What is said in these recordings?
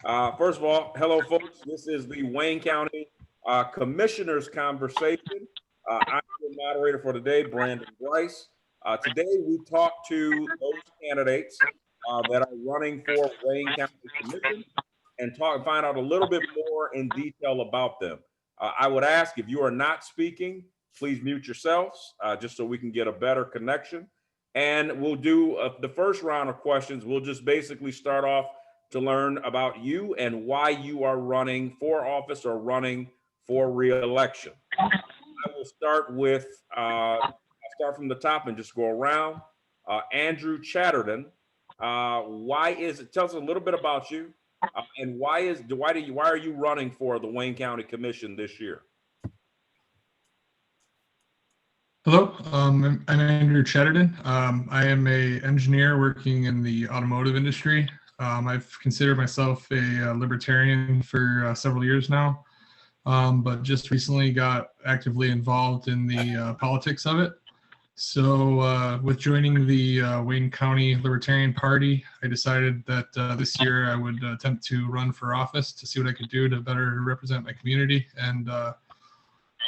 First of all, hello, folks. This is the Wayne County Commissioners Conversation. I'm the moderator for today, Brandon Brice. Today, we talk to those candidates that are running for Wayne County Commission and find out a little bit more in detail about them. I would ask, if you are not speaking, please mute yourselves just so we can get a better connection. And we'll do the first round of questions. We'll just basically start off to learn about you and why you are running for office or running for re-election. I will start with, I'll start from the top and just go around. Andrew Chatterton, tell us a little bit about you and why are you running for the Wayne County Commission this year? Hello, I'm Andrew Chadderdon. I am an engineer working in the automotive industry. I've considered myself a libertarian for several years now, but just recently got actively involved in the politics of it. So with joining the Wayne County Libertarian Party, I decided that this year I would attempt to run for office to see what I could do to better represent my community and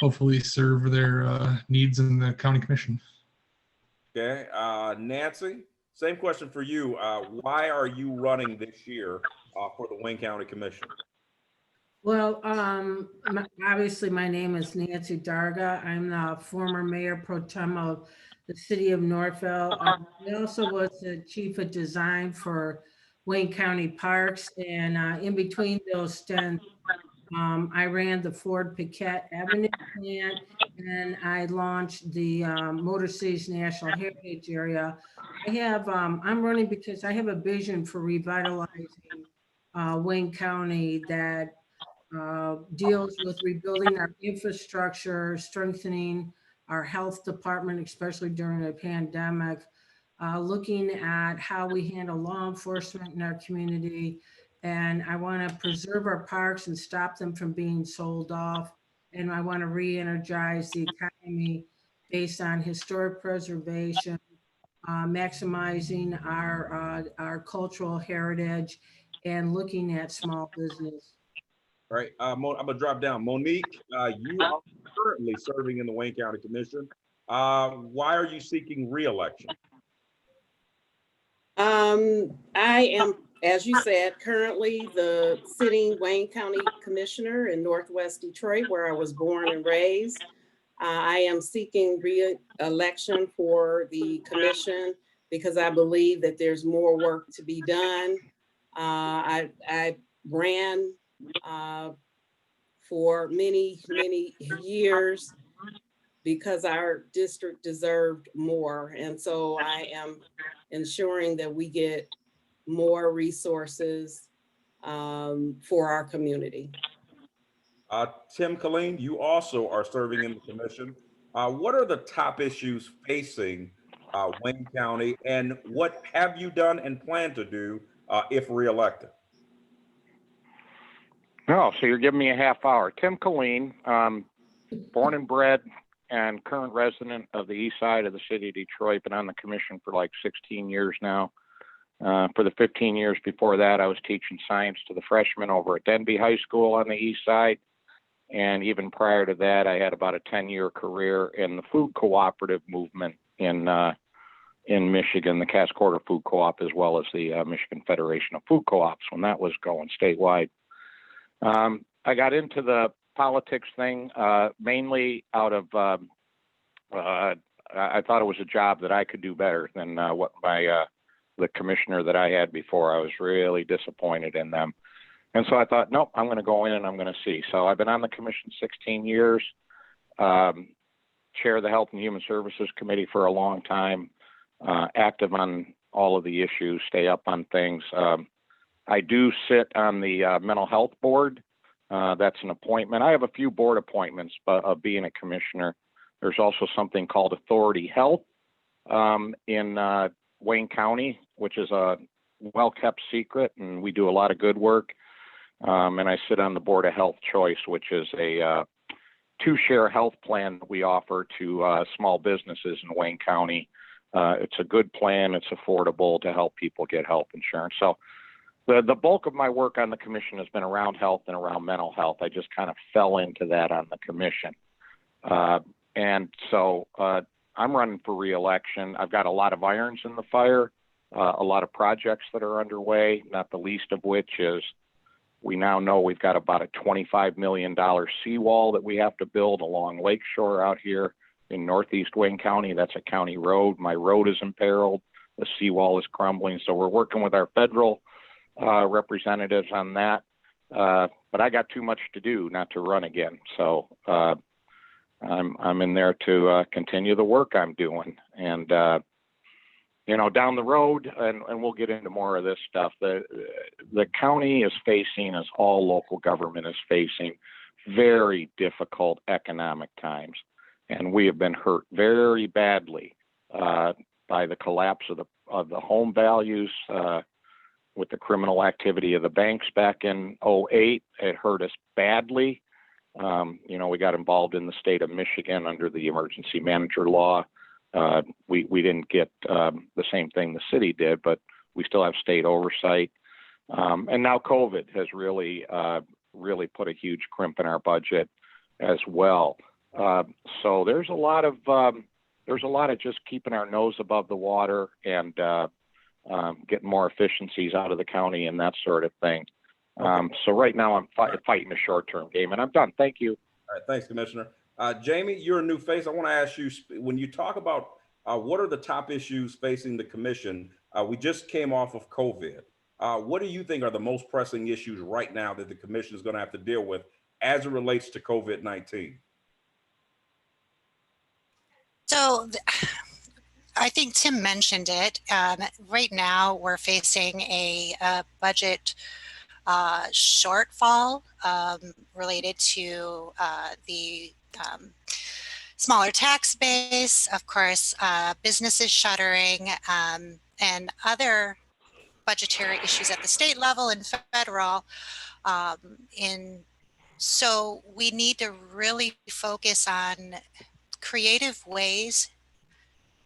hopefully serve their needs in the county commission. Okay, Nancy, same question for you. Why are you running this year for the Wayne County Commission? Well, obviously my name is Nancy Darga. I'm the former mayor pro tem of the city of Northville. I also was the chief of design for Wayne County Parks, and in between those stints, I ran the Ford Piquette Avenue plant, and I launched the Motor Cities National Heritage Area. I'm running because I have a vision for revitalizing Wayne County that deals with rebuilding our infrastructure, strengthening our health department, especially during the pandemic, looking at how we handle law enforcement in our community. And I want to preserve our parks and stop them from being sold off. And I want to re-energize the economy based on historic preservation, maximizing our cultural heritage, and looking at small business. All right, I'm gonna drop down. Monique, you are currently serving in the Wayne County Commission. Why are you seeking re-election? I am, as you said, currently the sitting Wayne County Commissioner in Northwest Detroit, where I was born and raised. I am seeking re-election for the commission because I believe that there's more work to be done. I ran for many years because our district deserved more. And so I am ensuring that we get more resources for our community. Tim Killeen, you also are serving in the commission. What are the top issues facing Wayne County, and what have you done and plan to do if reelected? No, so you're giving me a half hour. Tim Killeen, born and bred and current resident of the east side of the city of Detroit, been on the commission for like 16 years now. For the 15 years before that, I was teaching science to the freshmen over at Denby High School on the east side. And even prior to that, I had about a 10-year career in the food cooperative movement in Michigan, the Cass Quarter Food Co-op, as well as the Michigan Federation of Food Co-ops when that was going statewide. I got into the politics thing mainly out of, I thought it was a job that I could do better than what the commissioner that I had before. I was really disappointed in them. And so I thought, nope, I'm going to go in and I'm going to see. So I've been on the commission 16 years, chair of the Health and Human Services Committee for a long time, active on all of the issues, stay up on things. I do sit on the mental health board. That's an appointment. I have a few board appointments of being a commissioner. There's also something called Authority Health in Wayne County, which is a well-kept secret, and we do a lot of good work. And I sit on the Board of Health Choice, which is a two-share health plan that we offer to small businesses in Wayne County. It's a good plan. It's affordable to help people get health insurance. So the bulk of my work on the commission has been around health and around mental health. I just kind of fell into that on the commission. And so I'm running for re-election. I've got a lot of irons in the fire, a lot of projects that are underway, not the least of which is we now know we've got about a $25 million seawall that we have to build along Lakeshore out here in Northeast Wayne County. That's a county road. My road is imperiled. The seawall is crumbling. So we're working with our federal representatives on that. But I got too much to do not to run again. So I'm in there to continue the work I'm doing. And you know, down the road, and we'll get into more of this stuff, the county is facing, as all local government is facing, very difficult economic times. And we have been hurt very badly by the collapse of the home values, with the criminal activity of the banks back in 2008. It hurt us badly. You know, we got involved in the state of Michigan under the emergency manager law. We didn't get the same thing the city did, but we still have state oversight. And now COVID has really put a huge crimp in our budget as well. So there's a lot of just keeping our nose above the water and getting more efficiencies out of the county and that sort of thing. So right now I'm fighting a short-term game, and I'm done. Thank you. All right, thanks, Commissioner. Jami, you're a new face. I want to ask you, when you talk about what are the top issues facing the commission, we just came off of COVID. What do you think are the most pressing issues right now that the commission is going to have to deal with as it relates to COVID-19? So I think Tim mentioned it. Right now, we're facing a budget shortfall related to the smaller tax base, of course, businesses shuttering, and other budgetary issues at the state level and federal. So we need to really focus on creative ways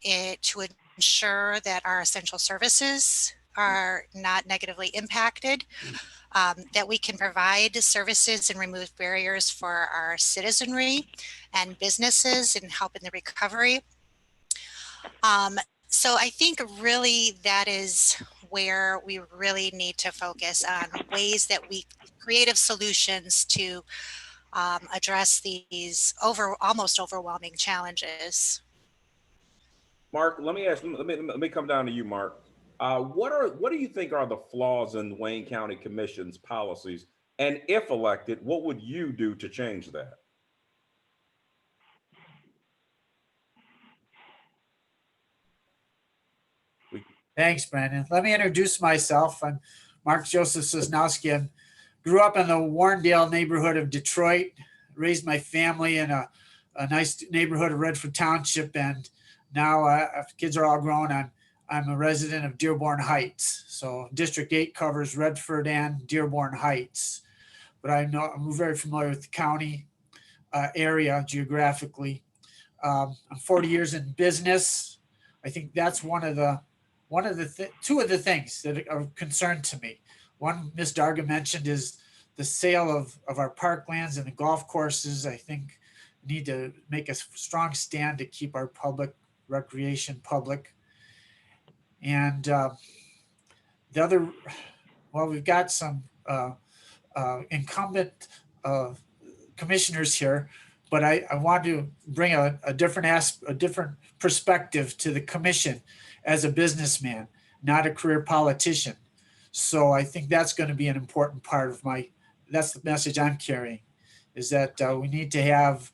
to ensure that our essential services are not negatively impacted, that we can provide services and remove barriers for our citizenry and businesses and help in the recovery. So I think really that is where we really need to focus on ways that creative solutions to address these almost overwhelming challenges. Mark, let me come down to you, Mark. What do you think are the flaws in Wayne County Commission's policies? And if elected, what would you do to change that? Thanks, Brandon. Let me introduce myself. I'm Mark Joseph Sosnowski. I grew up in the Warrendale neighborhood of Detroit, raised my family in a nice neighborhood of Redford Township, and now after kids are all grown, I'm a resident of Dearborn Heights. So District 8 covers Redford and Dearborn Heights. But I'm very familiar with the county area geographically. I'm 40 years in business. I think that's two of the things that are of concern to me. One, Ms. Darga mentioned, is the sale of our parklands and the golf courses. I think we need to make a strong stand to keep our public recreation public. And the other, well, we've got some incumbent commissioners here, but I want to bring a different perspective to the commission as a businessman, not a career politician. So I think that's going to be an important part of that's the message I'm carrying, is that we need to have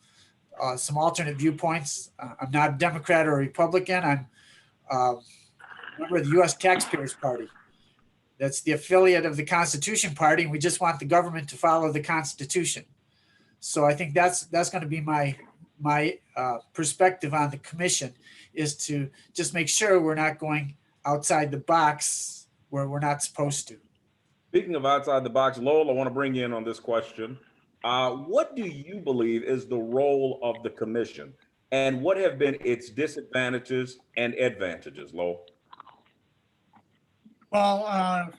some alternate viewpoints. I'm not a Democrat or a Republican. I'm a member of the U.S. Taxpayers Party. That's the affiliate of the Constitution Party, and we just want the government to follow the Constitution. So I think that's going to be my perspective on the commission, is to just make sure we're not going outside the box where we're not supposed to. Speaking of outside the box, Loel, I want to bring you in on this question. What do you believe is the role of the commission, and what have been its disadvantages and advantages, Loel? Well,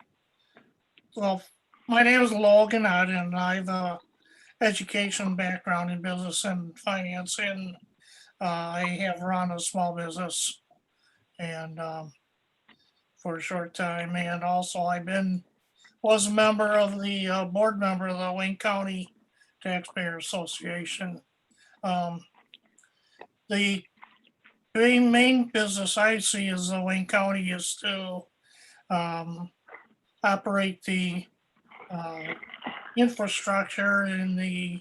Well, my name is Loel Gnadt, and I have a education background in business and finance, and I have run a small business and for a short time, and also was a member of the board member of the Wayne County Taxpayer Association. The main business I see is the Wayne County is to operate the infrastructure in the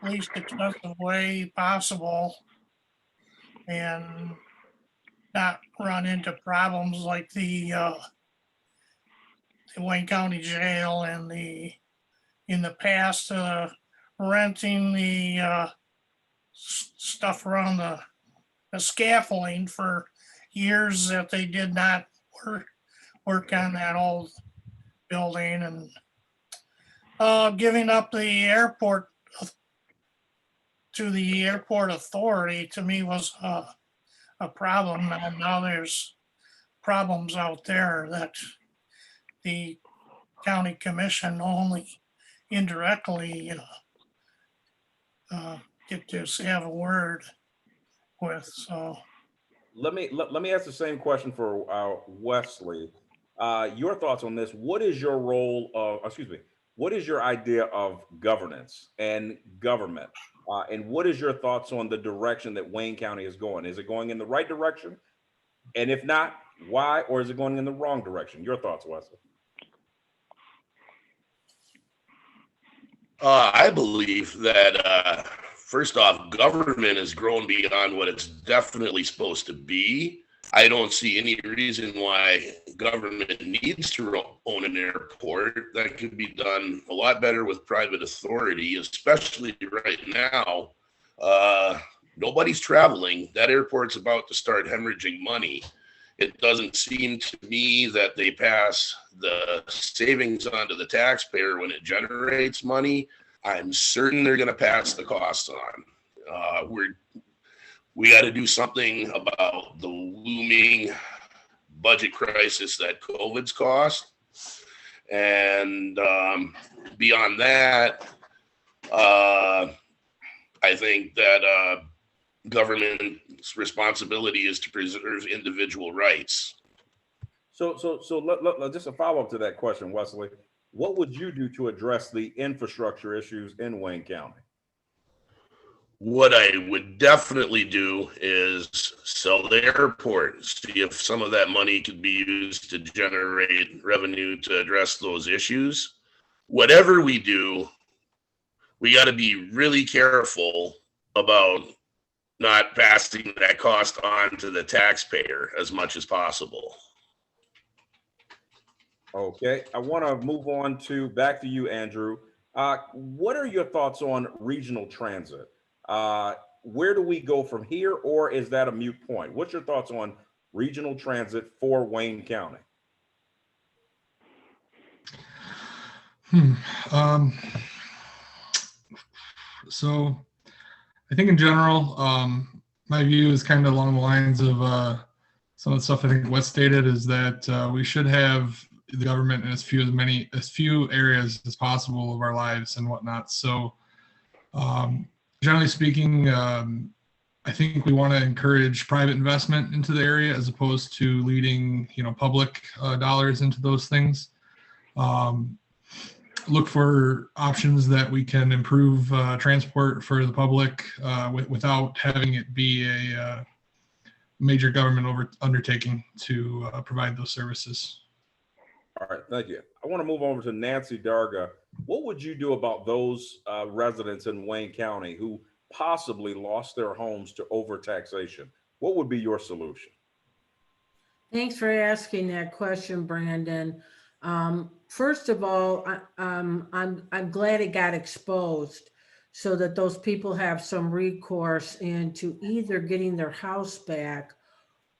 least expensive way possible and not run into problems like the Wayne County Jail and in the past renting the stuff around the scaffolding for years that they did not work on that old building, and giving up the airport to the airport authority to me was a problem. And now there's problems out there that the county commission only indirectly get to have a word with. So let me ask the same question for Wesley. Your thoughts on this? What is your role of? Excuse me. What is your idea of governance and government? And what is your thoughts on the direction that Wayne County is going? Is it going in the right direction? And if not, why? Or is it going in the wrong direction? Your thoughts, Wesley? I believe that first off, government has grown beyond what it's definitely supposed to be. I don't see any reason why government needs to own an airport. That could be done a lot better with private authority, especially right now. Nobody's traveling. That airport's about to start hemorrhaging money. It doesn't seem to me that they pass the savings on to the taxpayer when it generates money. I'm certain they're going to pass the costs on. We got to do something about the looming budget crisis that COVID's caused. And beyond that, I think that government's responsibility is to preserve individual rights. So just a follow-up to that question, Wesley. What would you do to address the infrastructure issues in Wayne County? What I would definitely do is sell the airport, see if some of that money could be used to generate revenue to address those issues. Whatever we do, we got to be really careful about not passing that cost on to the taxpayer as much as possible. Okay, I want to move on to back to you, Andrew. What are your thoughts on regional transit? Where do we go from here, or is that a moot point? What's your thoughts on regional transit for Wayne County? So I think in general, my view is kind of along the lines of some of the stuff I think Wes stated, is that we should have the government in as few areas as possible of our lives and whatnot. So generally speaking, I think we want to encourage private investment into the area as opposed to leading, public dollars into those things. Look for options that we can improve transport for the public without having it be a major government undertaking to provide those services. All right, thank you. I want to move over to Nancy Darga. What would you do about those residents in Wayne County who possibly lost their homes to overtaxation? What would be your solution? Thanks for asking that question, Brandon. First of all, I'm glad it got exposed so that those people have some recourse into either getting their house back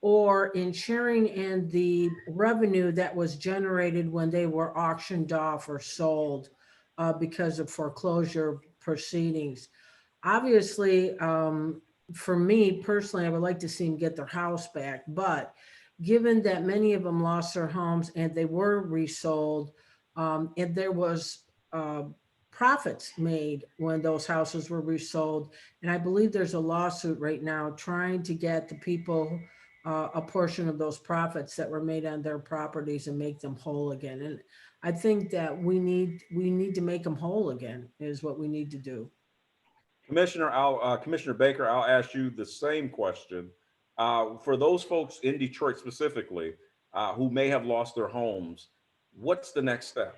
or in sharing in the revenue that was generated when they were auctioned off or sold because of foreclosure proceedings. Obviously, for me personally, I would like to see them get their house back, but given that many of them lost their homes and they were resold, And there was profits made when those houses were resold. And I believe there's a lawsuit right now trying to get the people a portion of those profits that were made on their properties and make them whole again. And I think that we need to make them whole again is what we need to do. Commissioner Baker, I'll ask you the same question. For those folks in Detroit specifically who may have lost their homes, what's the next step?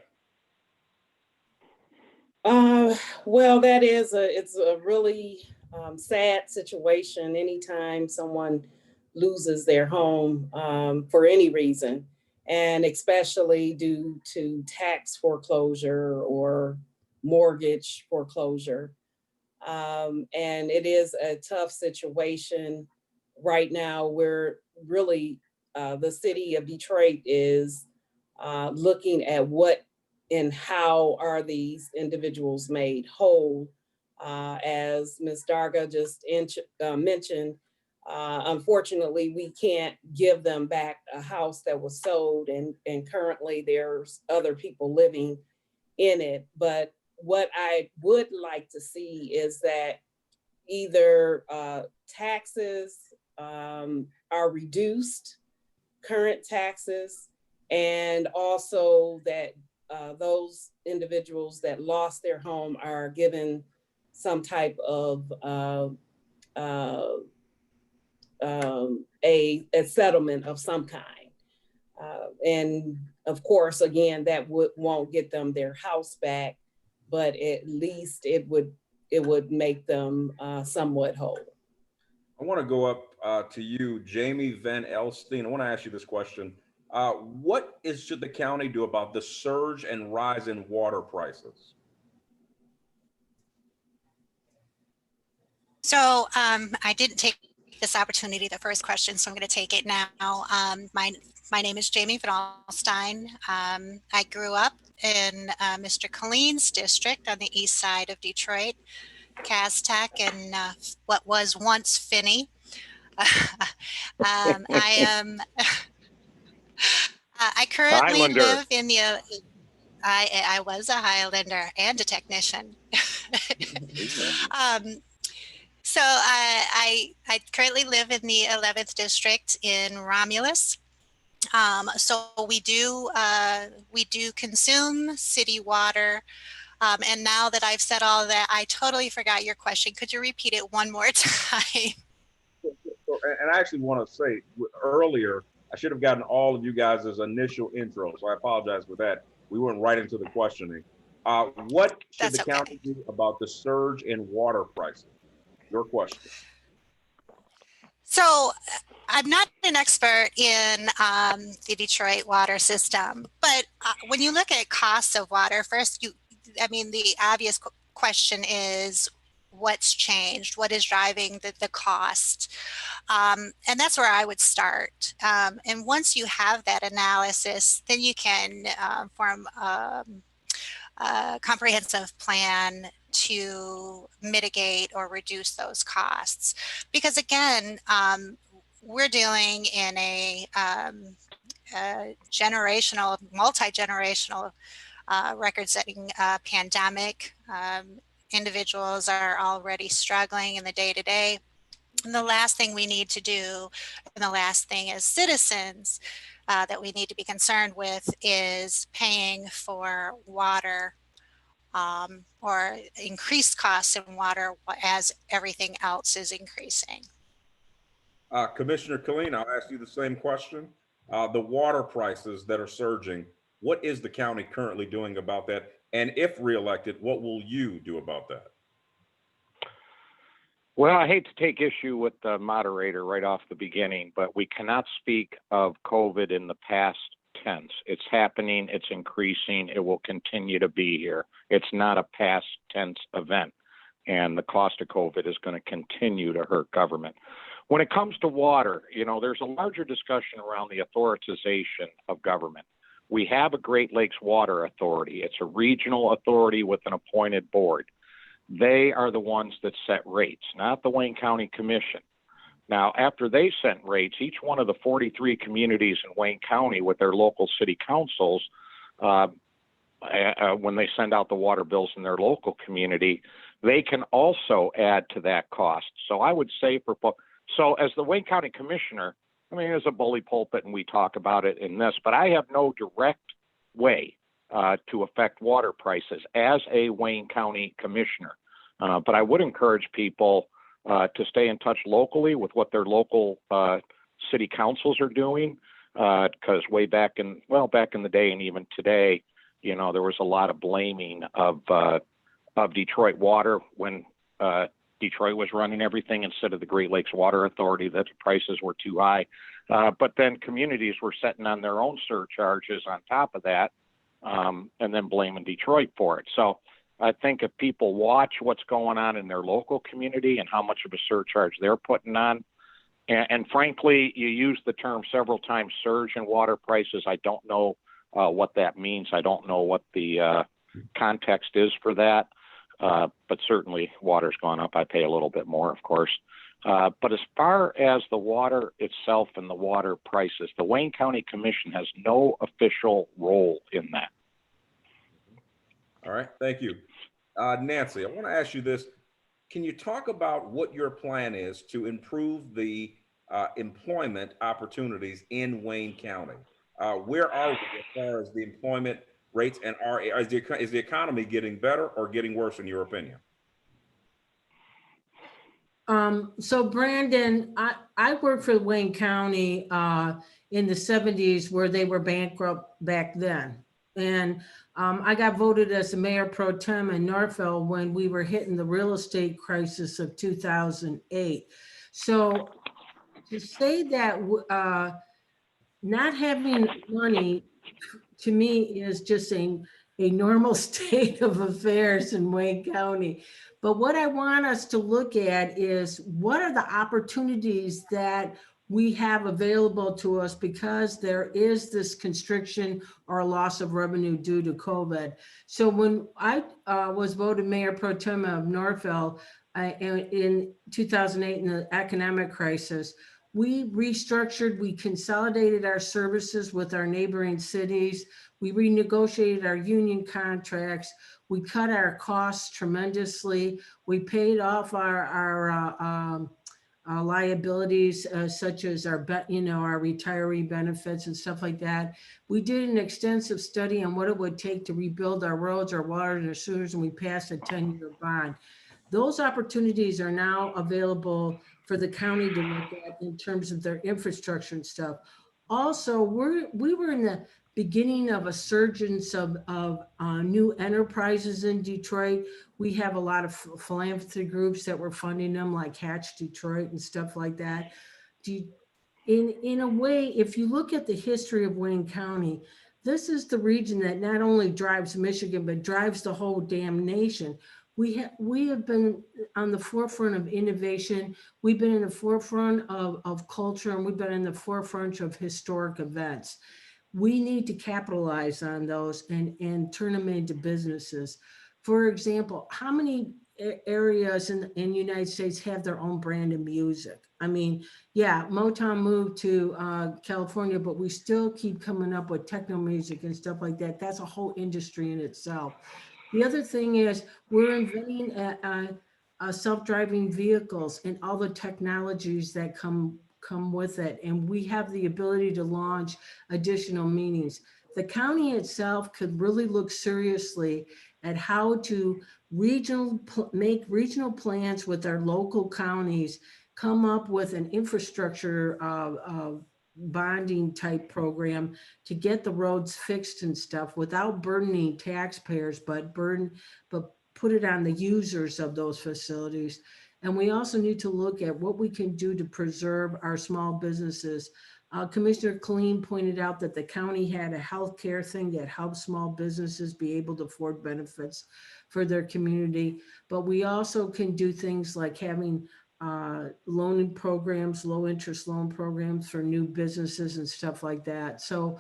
Well, it's a really sad situation anytime someone loses their home for any reason, and especially due to tax foreclosure or mortgage foreclosure. And it is a tough situation right now where really the city of Detroit is looking at what and how are these individuals made whole. As Ms. Darga just mentioned, unfortunately, we can't give them back a house that was sold, and currently there's other people living in it. But what I would like to see is that either taxes are reduced, current taxes, and also that those individuals that lost their home are given some type of a settlement of some kind. And of course, again, that won't get them their house back, but at least it would make them somewhat whole. I want to go up to you, Jami VanAlstine. I want to ask you this question. What should the county do about the surge and rise in water prices? So I didn't take this opportunity, the first question, so I'm going to take it now. My name is Jami VanAlstine. I grew up in Mr. Killeen's district on the east side of Detroit, Castech, and what was once Finney. I currently Highlander. live in the. I was a Highlander and a technician. So I currently live in the 11th district in Romulus. So we do consume city water. And now that I've said all that, I totally forgot your question. Could you repeat it one more time? And I actually want to say earlier, I should have gotten all of you guys' initial intro, so I apologize for that. We went right into the questioning. What should the county do about the surge in water prices? Your question. So I'm not an expert in the Detroit water system, but when you look at costs of water, first, the obvious question is, what's changed? What is driving the cost? And that's where I would start. And once you have that analysis, then you can form a comprehensive plan to mitigate or reduce those costs. Because again, we're dealing in a generational, multi-generational record-setting pandemic. Individuals are already struggling in the day-to-day. And the last thing we need to do, and the last thing as citizens that we need to be concerned with, is paying for water or increased costs in water as everything else is increasing. Commissioner Killeen, I'll ask you the same question. The water prices that are surging, what is the county currently doing about that? And if reelected, what will you do about that? Well, I hate to take issue with the moderator right off the beginning, but we cannot speak of COVID in the past tense. It's happening, it's increasing, it will continue to be here. It's not a past tense event, and the cost of COVID is going to continue to hurt government. When it comes to water, there's a larger discussion around the authorization of government. We have a Great Lakes Water Authority. It's a regional authority with an appointed board. They are the ones that set rates, not the Wayne County Commission. Now, after they set rates, each one of the 43 communities in Wayne County with their local city councils when they send out the water bills in their local community, they can also add to that cost. So I would say so as the Wayne County Commissioner, I mean, there's a bully pulpit and we talk about it in this, but I have no direct way to affect water prices as a Wayne County Commissioner. But I would encourage people to stay in touch locally with what their local city councils are doing, because back in the day and even today, you know, there was a lot of blaming of Detroit Water when Detroit was running everything instead of the Great Lakes Water Authority, that the prices were too high. But then communities were setting on their own surcharges on top of that, and then blaming Detroit for it. So I think if people watch what's going on in their local community and how much of a surcharge they're putting on, and frankly, you used the term several times, surge in water prices. I don't know what that means. I don't know what the context is for that. But certainly water's gone up. I pay a little bit more, of course. But as far as the water itself and the water prices, the Wayne County Commission has no official role in that. All right, thank you. Nancy, I want to ask you this. Can you talk about what your plan is to improve the employment opportunities in Wayne County? Where are we as far as the employment rates, and is the economy getting better or getting worse in your opinion? So Brandon, I worked for Wayne County in the 70s where they were bankrupt back then. And I got voted as the mayor pro tem in Northville when we were hitting the real estate crisis of 2008. So to say that not having money to me is just a normal state of affairs in Wayne County. But what I want us to look at is what are the opportunities that we have available to us because there is this constriction or loss of revenue due to COVID. So when I was voted mayor pro tem of Northville in 2008 in the economic crisis, we restructured, we consolidated our services with our neighboring cities. We renegotiated our union contracts. We cut our costs tremendously. We paid off our liabilities, such as our retiree benefits and stuff like that. We did an extensive study on what it would take to rebuild our roads, our water, and our sewers, and we passed a 10-year bond. Those opportunities are now available for the county to look at in terms of their infrastructure and stuff. Also, we were in the beginning of a surgence of new enterprises in Detroit. We have a lot of philanthropy groups that were funding them, like Hatch Detroit and stuff like that. In a way, if you look at the history of Wayne County, this is the region that not only drives Michigan, but drives the whole damn nation. We have been on the forefront of innovation. We've been in the forefront of culture, and we've been in the forefront of historic events. We need to capitalize on those and turn them into businesses. For example, how many areas in the United States have their own brand of music? I mean, yeah, Motown moved to California, but we still keep coming up with techno music and stuff like that. That's a whole industry in itself. The other thing is we're inventing self-driving vehicles and all the technologies that come with it. And we have the ability to launch additional meetings. The county itself could really look seriously at how to make regional plans with our local counties, come up with an infrastructure bonding type program to get the roads fixed and stuff without burdening taxpayers, but put it on the users of those facilities. And we also need to look at what we can do to preserve our small businesses. Commissioner Killeen pointed out that the county had a healthcare thing that helps small businesses be able to afford benefits for their community. But we also can do things like having loaning programs, low interest loan programs for new businesses and stuff like that. So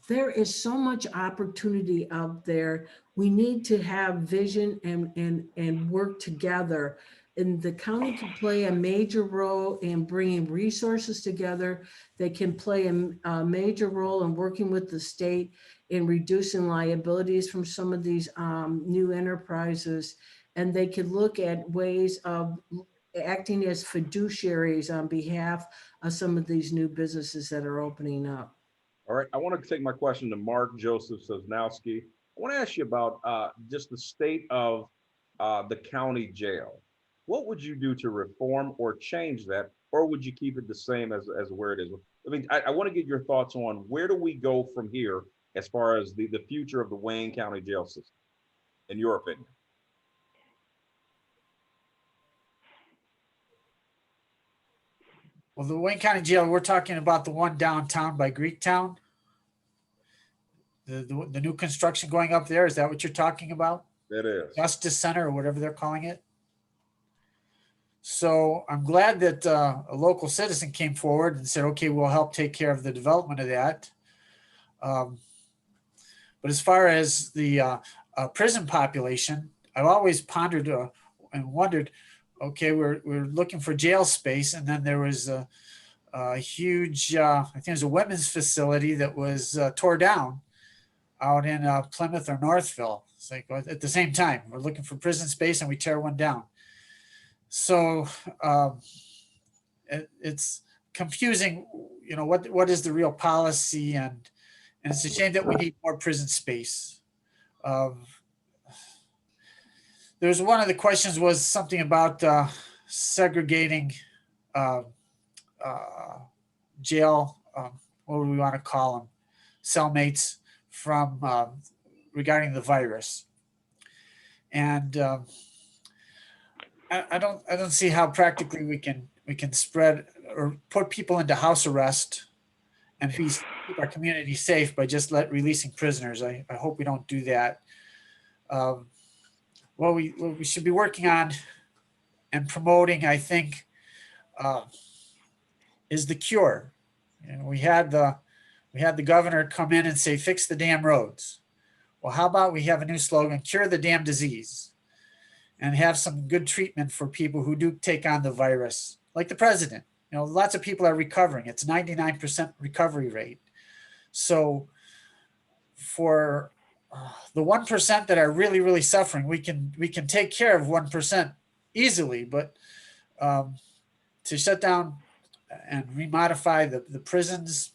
there is so much opportunity out there. We need to have vision and work together. And the county can play a major role in bringing resources together. They can play a major role in working with the state in reducing liabilities from some of these new enterprises. And they could look at ways of acting as fiduciaries on behalf of some of these new businesses that are opening up. All right, I want to take my question to Mark Joseph Sosnowski. I want to ask you about just the state of the county jail. What would you do to reform or change that, or would you keep it the same as where it is? I mean, I want to get your thoughts on where do we go from here as far as the future of the Wayne County jail system, in your opinion? Well, the Wayne County Jail, we're talking about the one downtown by Greektown. The new construction going up there, is that what you're talking about? It is. Justice Center or whatever they're calling it. So I'm glad that a local citizen came forward and said, okay, we'll help take care of the development of that. But as far as the prison population, I've always pondered and wondered, okay, we're looking for jail space. And then there was a huge, I think it was a women's facility that was tore down out in Plymouth or Northville. It's like at the same time, we're looking for prison space and we tear one down. So it's confusing, you know, what is the real policy, and it's a shame that we need more prison space. There's one of the questions was something about segregating jail, what do we want to call them, cellmates from regarding the virus. And I don't see how practically we can spread or put people into house arrest and keep our community safe by just releasing prisoners. I hope we don't do that. What we should be working on and promoting, I think, is the cure. And we had the governor come in and say, fix the damn roads. Well, how about we have a new slogan, cure the damn disease, and have some good treatment for people who do take on the virus, like the president. You know, lots of people are recovering. It's 99% recovery rate. So for the 1% that are really, really suffering, we can take care of 1% easily, but to shut down and remodify the prisons,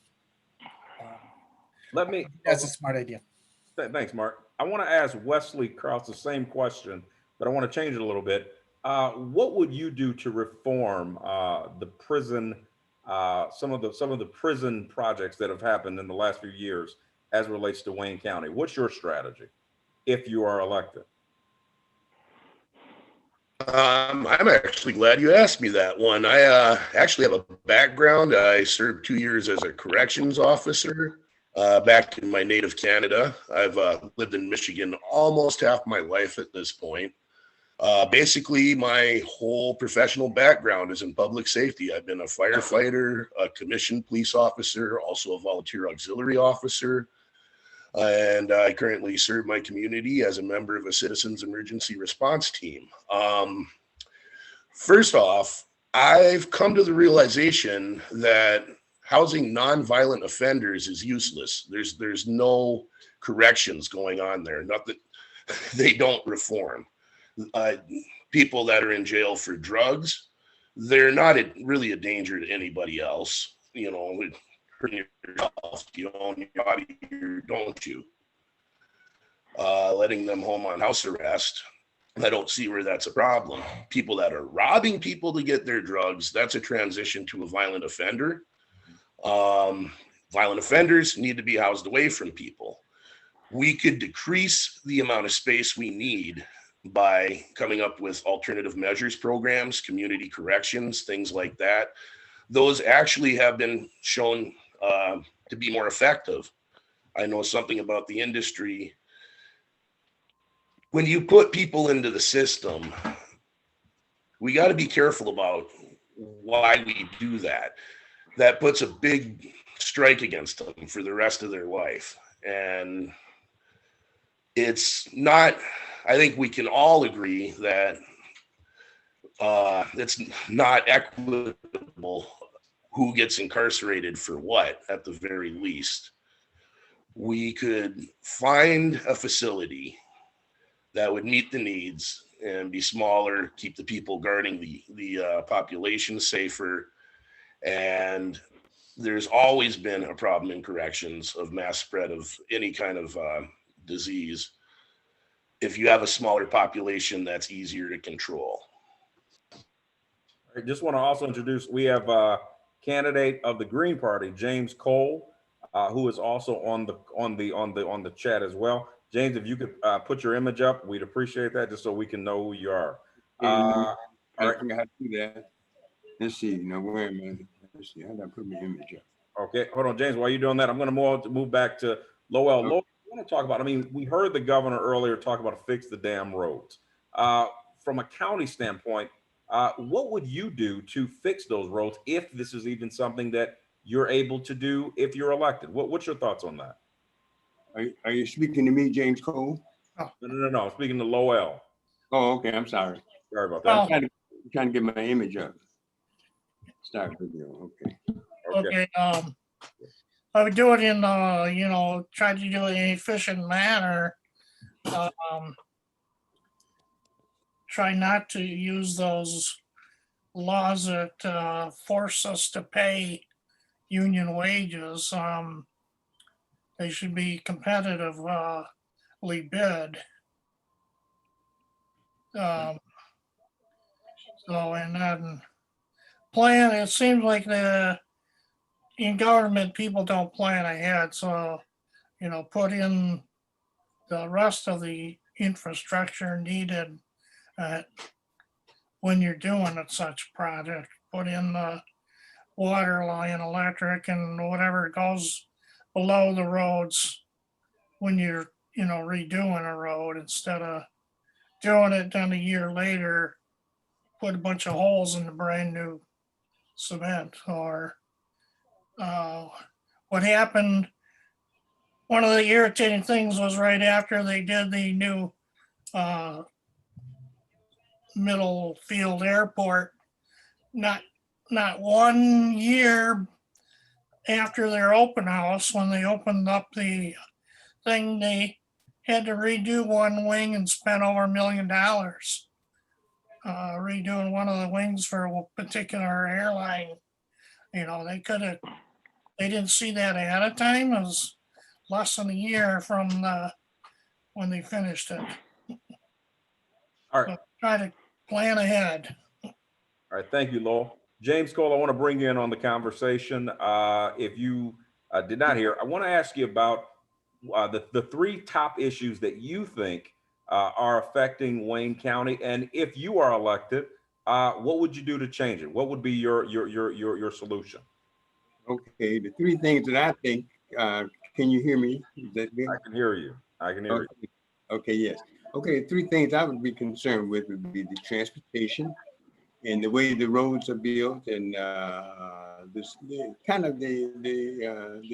that's a smart idea. Thanks, Mark. I want to ask Wesley Crouse the same question, but I want to change it a little bit. What would you do to reform the prison, some of the prison projects that have happened in the last few years as it relates to Wayne County? What's your strategy if you are elected? I'm actually glad you asked me that one. I actually have a background. I served 2 years as a corrections officer back in my native Canada. I've lived in Michigan almost half my life at this point. Basically, my whole professional background is in public safety. I've been a firefighter, a commissioned police officer, also a volunteer auxiliary officer, and I currently serve my community as a member of a citizens emergency response team. First off, I've come to the realization that housing nonviolent offenders is useless. There's no corrections going on there. Not that they don't reform. People that are in jail for drugs, they're not really a danger to anybody else. You know, hurting yourself, you own your body, don't you? Letting them home on house arrest, I don't see where that's a problem. People that are robbing people to get their drugs, that's a transition to a violent offender. Violent offenders need to be housed away from people. We could decrease the amount of space we need by coming up with alternative measures programs, community corrections, things like that. Those actually have been shown to be more effective. I know something about the industry. When you put people into the system, we got to be careful about why we do that. That puts a big strike against them for the rest of their life. And it's not, I think we can all agree that it's not equitable who gets incarcerated for what, at the very least. we could find a facility that would meet the needs and be smaller, keep the people guarding the population safer. And there's always been a problem in corrections of mass spread of any kind of disease. If you have a smaller population, that's easier to control. I just want to also introduce, we have a candidate of the Green Party, James Cole, who is also on the chat as well. James, if you could put your image up, we'd appreciate that, just so we can know who you are. All right, I have to do that. Let's see. Now, where am I? Let's see. How do I put my image up? Okay, hold on, James. While you're doing that, I'm going to move back to Loel. Loel, I want to talk about, I mean, we heard the governor earlier talk about fix the damn roads. From a county standpoint, what would you do to fix those roads if this is even something that you're able to do if you're elected? What's your thoughts on that? Are you speaking to me, James Cole? No. I'm speaking to Loel. Oh, okay. I'm sorry. Sorry about that. I'm trying to get my image up. Start video. Okay. I would do it in, try to do it in an efficient manner. Try not to use those laws that force us to pay union wages. They should be competitively bid. And then plan, it seems like in government, people don't plan ahead. So, put in the rest of the infrastructure needed when you're doing such project. Put in the water line, electric, and whatever goes below the roads when you're, redoing a road, instead of doing it then a year later, put a bunch of holes in the brand new cement. Or what happened, one of the irritating things was right after they did the new Middle Field Airport, not 1 year after their open house, when they opened up the thing, they had to redo one wing and spent over $1 million redoing one of the wings for a particular airline. They didn't see that ahead of time. It was less than a year from when they finished it. All right. So try to plan ahead. All right. Thank you, Lowell. James Cole, I want to bring you in on the conversation. If you did not hear, I want to ask you about the three top issues that you think are affecting Wayne County. And if you are elected, what would you do to change it? What would be your solution? Okay, the three things that I think, can you hear me? Is that good? I can hear you. Okay, yes. Okay, three things I would be concerned with would be the transportation and the way the roads are built, and the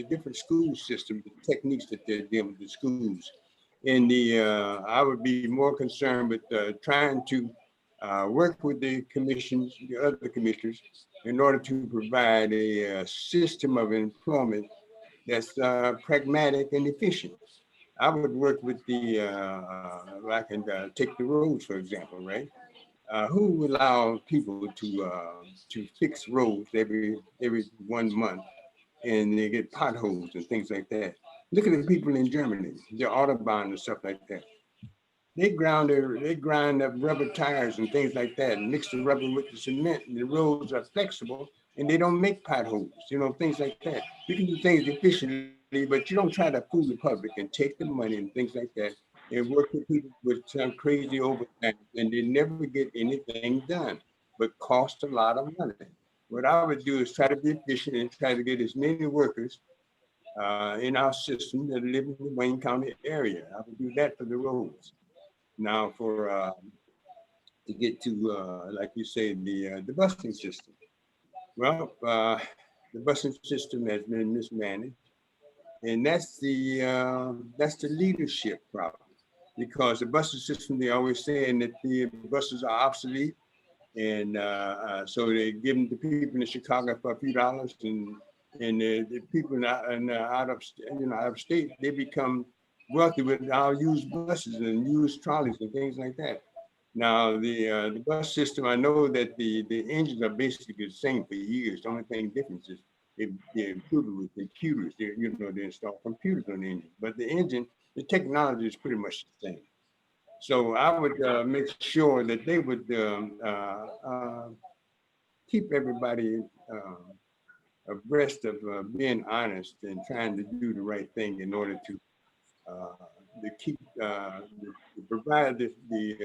different school systems, the techniques that they're dealing with the schools. And I would be more concerned with trying to work with the commissions, the other commissioners, in order to provide a system of employment that's pragmatic and efficient. I would work with I can take the roads, for example, right? Who would allow people to fix roads every 1 month, and they get potholes and things like that? Look at the people in Germany, their Autobahn and stuff like that. They grind up rubber tires and things like that, and mix the rubber with the cement, and the roads are flexible, and they don't make potholes, things like that. You can do things efficiently, but you don't try to fool the public and take the money and things like that, and work with people with some crazy overtime, and they never get anything done, but cost a lot of money. What I would do is try to be efficient and try to get as many workers in our system that live in the Wayne County area. I would do that for the roads. Now, for to get to, like you say, the busing system. Well, the busing system has been mismanaged, and that's the leadership problem. Because the busing system, they always saying that the buses are obsolete, and so they give them to people in Chicago for a few dollars, and And the people out of state, they become wealthy with our used buses and used trolleys and things like that. Now the bus system, I know that the engines are basically the same for years. The only thing difference is they improved with computers. They install computers on the engine, but the engine, the technology is pretty much the same. So I would make sure that they would keep everybody abreast of being honest and trying to do the right thing in order to keep to provide the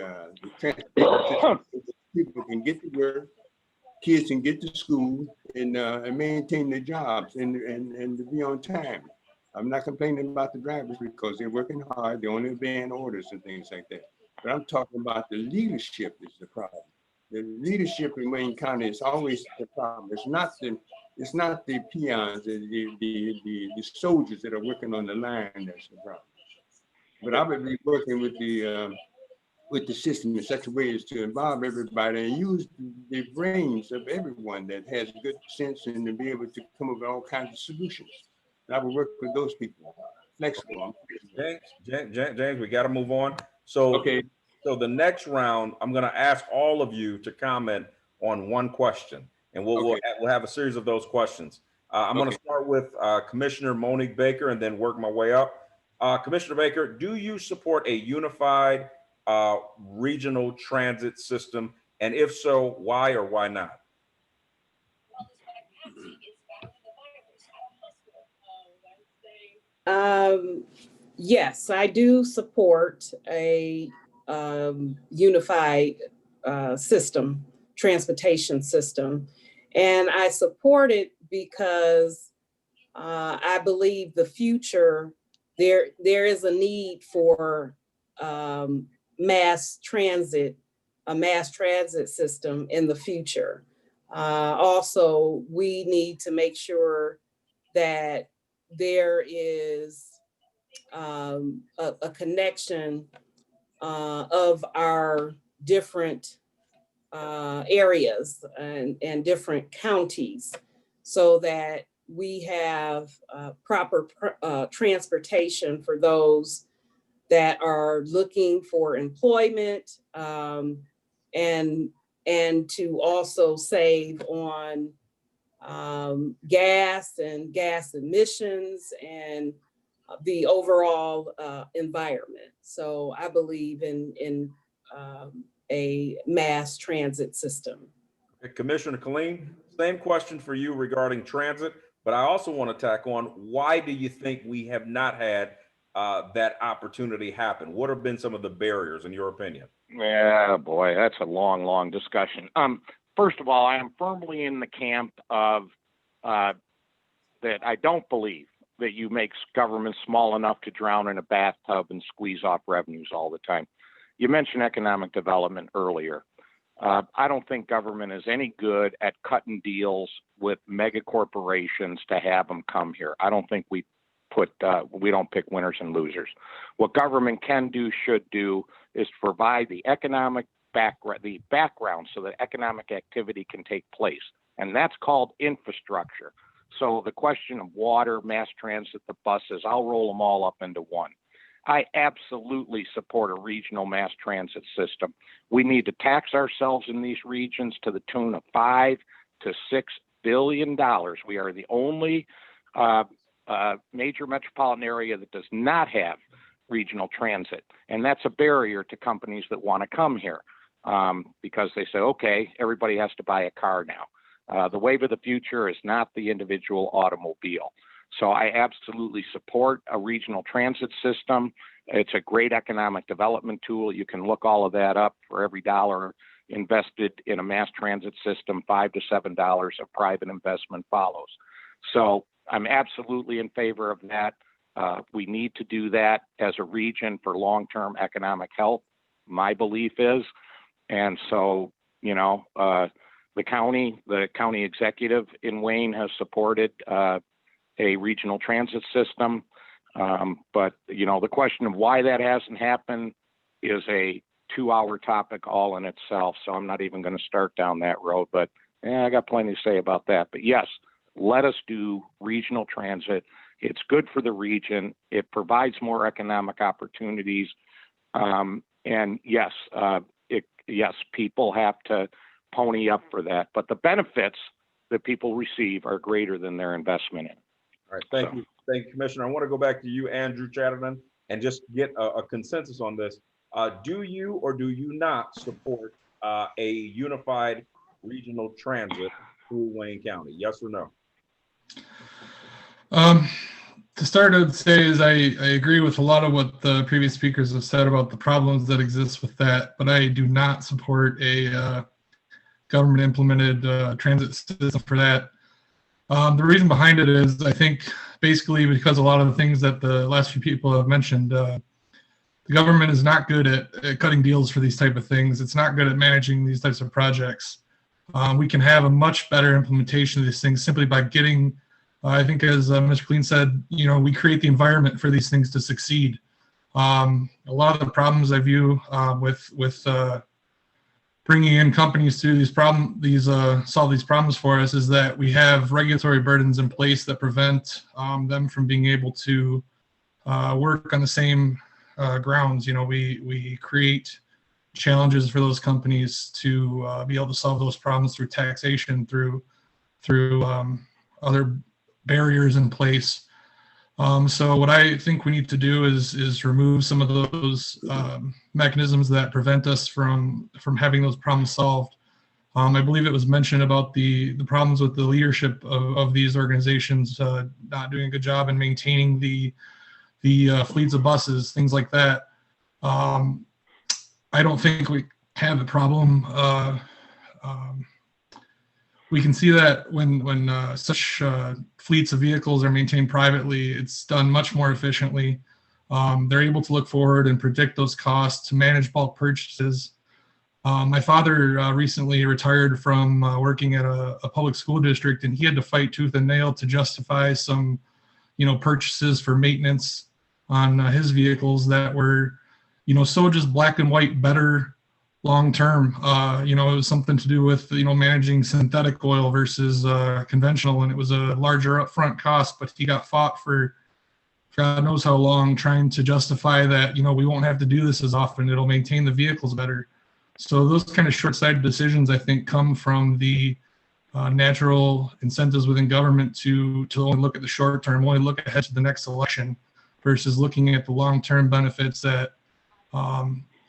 transportation system so that people can get to work, kids can get to school, and maintain their jobs and to be on time. I'm not complaining about the drivers because they're working hard, they're only obeying orders and things like that. But I'm talking about the leadership is the problem. The leadership in Wayne County is always the problem. It's not the peons, the soldiers that are working on the line that's the problem. But I would be working with the system in such a way as to involve everybody and use the brains of everyone that has good sense and to be able to come up with all kinds of solutions. And I would work with those people. Flexible. James, we got to move on. So, okay. So the next round, I'm going to ask all of you to comment on one question, and we'll have a series of those questions. I'm going to start with Commissioner Monique Baker and then work my way up. Commissioner Baker, do you support a unified regional transit system? And if so, why or why not? Yes, I do support a unified system, transportation system. And I support it because I believe the future, there is a need for mass transit system in the future. Also, we need to make sure that there is a connection of our different areas and different counties so that we have proper transportation for those that are looking for employment and to also save on gas and gas emissions and the overall environment. So I believe in a mass transit system. Commissioner Killeen, same question for you regarding transit, but I also want to tack on, why do you think we have not had that opportunity happen? What have been some of the barriers in your opinion? Yeah, boy, that's a long, long discussion. First of all, I am firmly in the camp of that I don't believe that you make government small enough to drown in a bathtub and squeeze off revenues all the time. You mentioned economic development earlier. I don't think government is any good at cutting deals with mega corporations to have them come here. I don't think we don't pick winners and losers. What government can do, should do, is provide the economic background so that economic activity can take place. And that's called infrastructure. So the question of water, mass transit, the buses, I'll roll them all up into one. I absolutely support a regional mass transit system. We need to tax ourselves in these regions to the tune of $5 to $6 billion. We are the only major metropolitan area that does not have regional transit. And that's a barrier to companies that want to come here because they say, okay, everybody has to buy a car now. The wave of the future is not the individual automobile. So I absolutely support a regional transit system. It's a great economic development tool. You can look all of that up. For every dollar invested in a mass transit system, $5 to $7 of private investment follows. So I'm absolutely in favor of that. We need to do that as a region for long-term economic health, my belief is. And so, you know, the county executive in Wayne has supported a regional transit system. But, you know, the question of why that hasn't happened is a 2-hour topic all in itself. So I'm not even going to start down that road, but I got plenty to say about that. But yes, let us do regional transit. It's good for the region. It provides more economic opportunities. And yes, yes, people have to pony up for that, but the benefits that people receive are greater than their investment in. All right, thank you. Thank you, Commissioner. I want to go back to you, Andrew Chatterton, and just get a consensus on this. Do you or do you not support a unified regional transit through Wayne County? Yes or no? To start, I would say is I agree with a lot of what the previous speakers have said about the problems that exist with that, but I do not support a government implemented transit system for that. The reason behind it is I think basically because a lot of the things that the last few people have mentioned, the government is not good at cutting deals for these type of things. It's not good at managing these types of projects. We can have a much better implementation of these things simply by getting, I think as Mr. Killeen said, you know, we create the environment for these things to succeed. A lot of the problems I view with bringing in companies to solve these problems for us is that we have regulatory burdens in place that prevent them from being able to work on the same grounds. You know, we create challenges for those companies to be able to solve those problems through taxation, through other barriers in place. So what I think we need to do is remove some of those mechanisms that prevent us from having those problems solved. I believe it was mentioned about the problems with the leadership of these organizations not doing a good job in maintaining the fleets of buses, things like that. I don't think we have a problem. We can see that when such fleets of vehicles are maintained privately, it's done much more efficiently. They're able to look forward and predict those costs to manage bulk purchases. My father recently retired from working at a public school district, and he had to fight tooth and nail to justify some, purchases for maintenance on his vehicles that were, so just black and white better long term. It was something to do with managing synthetic oil versus conventional, and it was a larger upfront cost, but he got fought for God knows how long trying to justify that we won't have to do this as often, it'll maintain the vehicles better. So those kind of short-sighted decisions, I think, come from the natural incentives within government to only look at the short term, only look ahead to the next election, versus looking at the long-term benefits that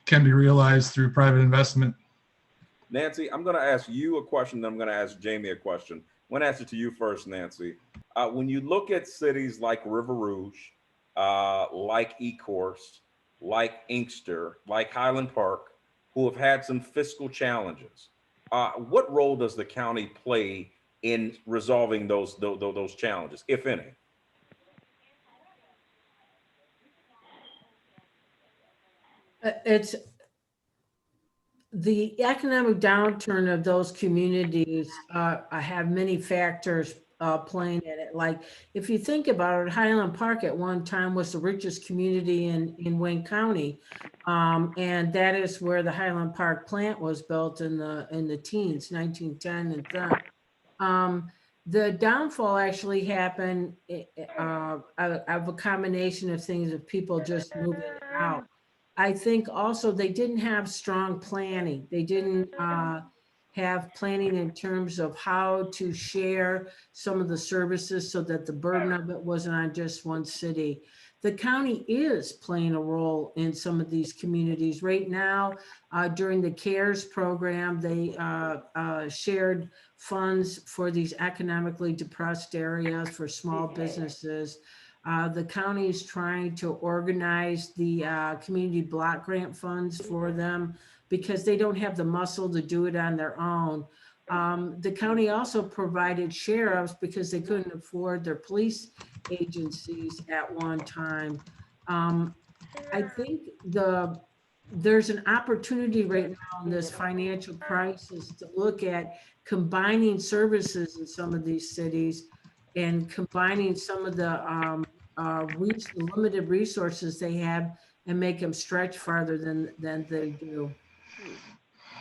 can be realized through private investment. Nancy, I'm going to ask you a question, then I'm going to ask Jami a question. I'm going to ask it to you first, Nancy. When you look at cities like River Rouge, like Ecorse, like Inkster, like Highland Park, who have had some fiscal challenges, what role does the county play in resolving those challenges, if any? It's the economic downturn of those communities have many factors playing in it. Like if you think about it, Highland Park at one time was the richest community in Wayne County, and that is where the Highland Park plant was built in the teens, 1910 and 10. The downfall actually happened of a combination of things, of people just moving out. I think also they didn't have strong planning. They didn't have planning in terms of how to share some of the services so that the burden of it wasn't on just one city. The county is playing a role in some of these communities. Right now, during the CARES program, they shared funds for these economically depressed areas for small businesses. The county is trying to organize the community block grant funds for them because they don't have the muscle to do it on their own. The county also provided sheriffs because they couldn't afford their police agencies at one time. I think there's an opportunity right now in this financial crisis to look at combining services in some of these cities and combining some of the limited resources they have and make them stretch farther than they do.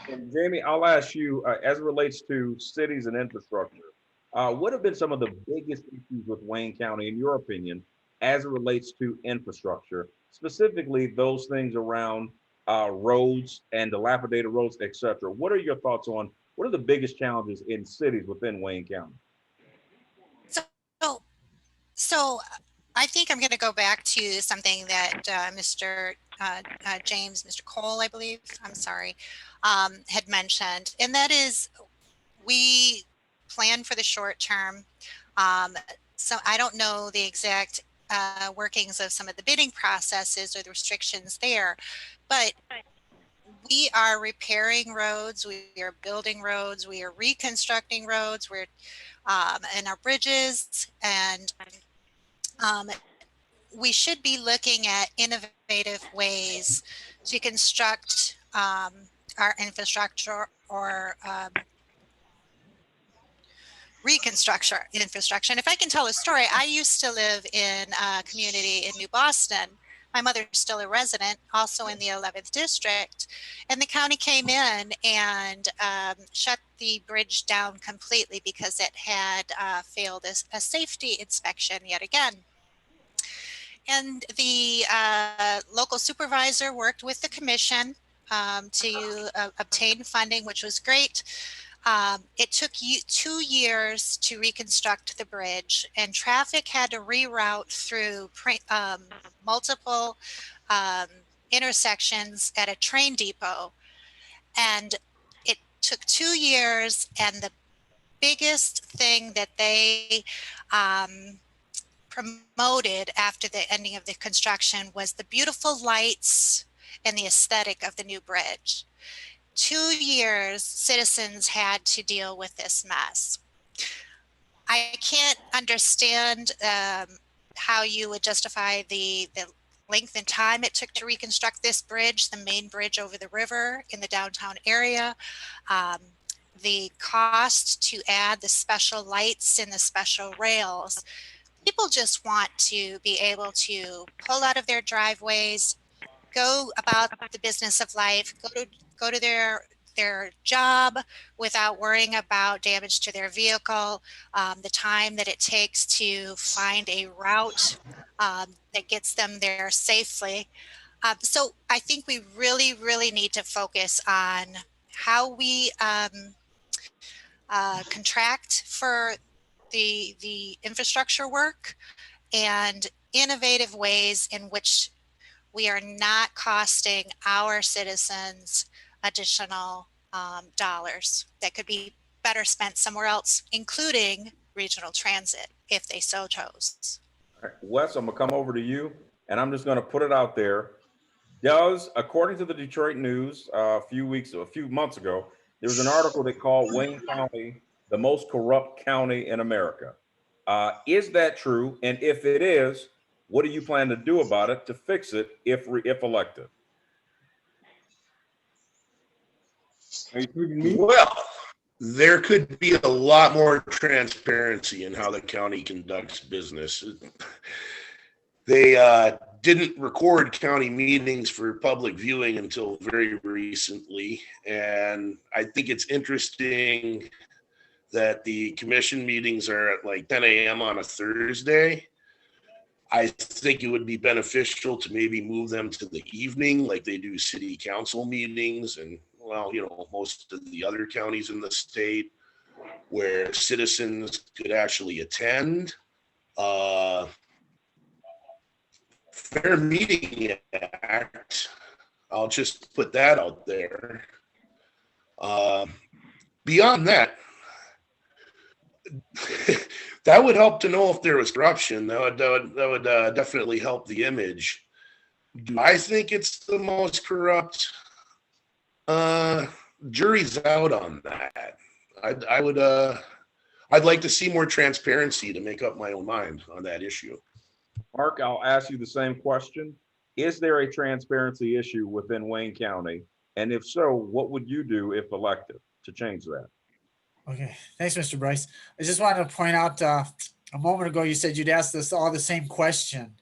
And Jami, I'll ask you, as it relates to cities and infrastructure, What have been some of the biggest issues with Wayne County, in your opinion, as it relates to infrastructure, specifically those things around roads and dilapidated roads, et cetera? What are your thoughts on what are the biggest challenges in cities within Wayne County? So I think I'm going to go back to something that Mr. Cole, I believe, I'm sorry, had mentioned, and that is we plan for the short term. So I don't know the exact workings of some of the bidding processes or the restrictions there, but we are repairing roads, we are building roads, we are reconstructing roads, we're and our bridges, and we should be looking at innovative ways to construct our infrastructure or reconstruction infrastructure. And if I can tell a story, I used to live in a community in New Boston. My mother's still a resident, also in the 11th district, and the county came in and shut the bridge down completely because it had failed a safety inspection yet again. And the local supervisor worked with the commission to obtain funding, which was great. It took 2 years to reconstruct the bridge, and traffic had to reroute through multiple intersections at a train depot. And it took 2 years, and the biggest thing that they promoted after the ending of the construction was the beautiful lights and the aesthetic of the new bridge. 2 years, citizens had to deal with this mess. I can't understand how you would justify the length and time it took to reconstruct this bridge, the main bridge over the river in the downtown area. The cost to add the special lights and the special rails. People just want to be able to pull out of their driveways, go about the business of life, go to their job without worrying about damage to their vehicle, the time that it takes to find a route that gets them there safely. So I think we really, really need to focus on how we contract for the infrastructure work and innovative ways in which we are not costing our citizens additional dollars that could be better spent somewhere else, including regional transit, if they so chose. All right, Wes, I'm gonna come over to you, and I'm just gonna put it out there. According to the Detroit News, a few months ago, there was an article that called Wayne County the most corrupt county in America. Is that true? And if it is, what do you plan to do about it to fix it if elected? Are you including me? Well, there could be a lot more transparency in how the county conducts business. They didn't record county meetings for public viewing until very recently. And I think it's interesting that the commission meetings are at like 10 a.m. on a Thursday. I think it would be beneficial to maybe move them to the evening like they do city council meetings and, well, you know, most of the other counties in the state where citizens could actually attend. Fair Meeting Act, I'll just put that out there. Beyond that, that would help to know if there was corruption. That would definitely help the image. Do I think it's the most corrupt? Jury's out on that. I'd like to see more transparency to make up my own mind on that issue. Mark, I'll ask you the same question. Is there a transparency issue within Wayne County? And if so, what would you do if elected to change that? Okay, thanks, Mr. Brice. I just wanted to point out a moment ago, you said you'd asked us all the same question,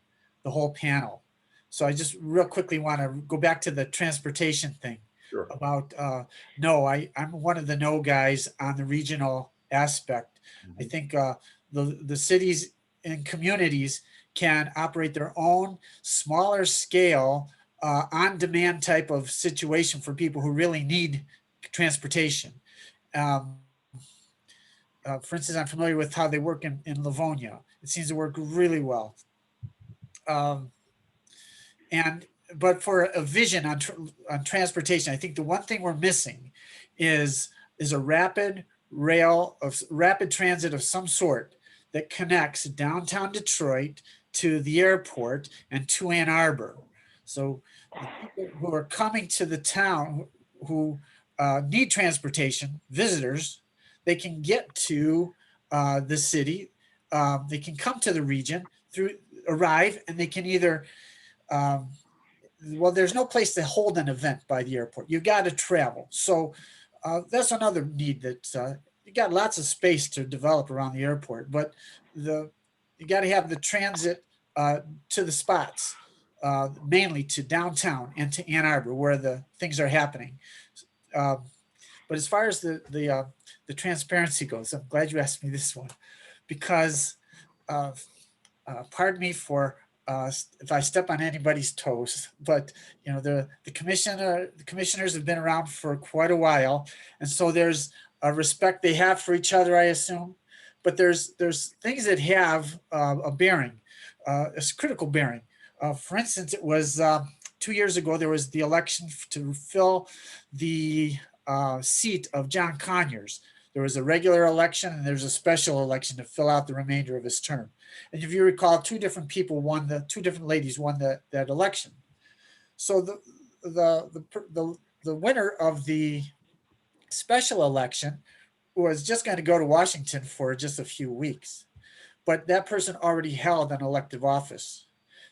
the whole panel. So I just real quickly want to go back to the transportation thing. Sure. About, no, I'm one of the no guys on the regional aspect. I think the cities and communities can operate their own smaller scale on-demand type of situation for people who really need transportation. For instance, I'm familiar with how they work in Livonia. It seems to work really well. But for a vision on transportation, I think the one thing we're missing is a rapid transit of some sort that connects downtown Detroit to the airport and to Ann Arbor. So the people who are coming to the town who need transportation, visitors, they can get to the city. They can come to the region arrive, and they can either, well, there's no place to hold an event by the airport. You got to travel. So that's another need that you got lots of space to develop around the airport, but you got to have the transit to the spots, mainly to downtown and to Ann Arbor, where the things are happening. But as far as the transparency goes, I'm glad you asked me this one, because pardon me for if I step on anybody's toes, but you know the commissioners have been around for quite a while, and so there's a respect they have for each other, I assume. But there's things that have a bearing, a critical bearing. For instance, it was 2 years ago, there was the election to fill the seat of John Conyers. There was a regular election and there's a special election to fill out the remainder of his term. And if you recall, two different ladies won that election. So the winner of the special election was just going to go to Washington for just a few weeks, but that person already held an elective office.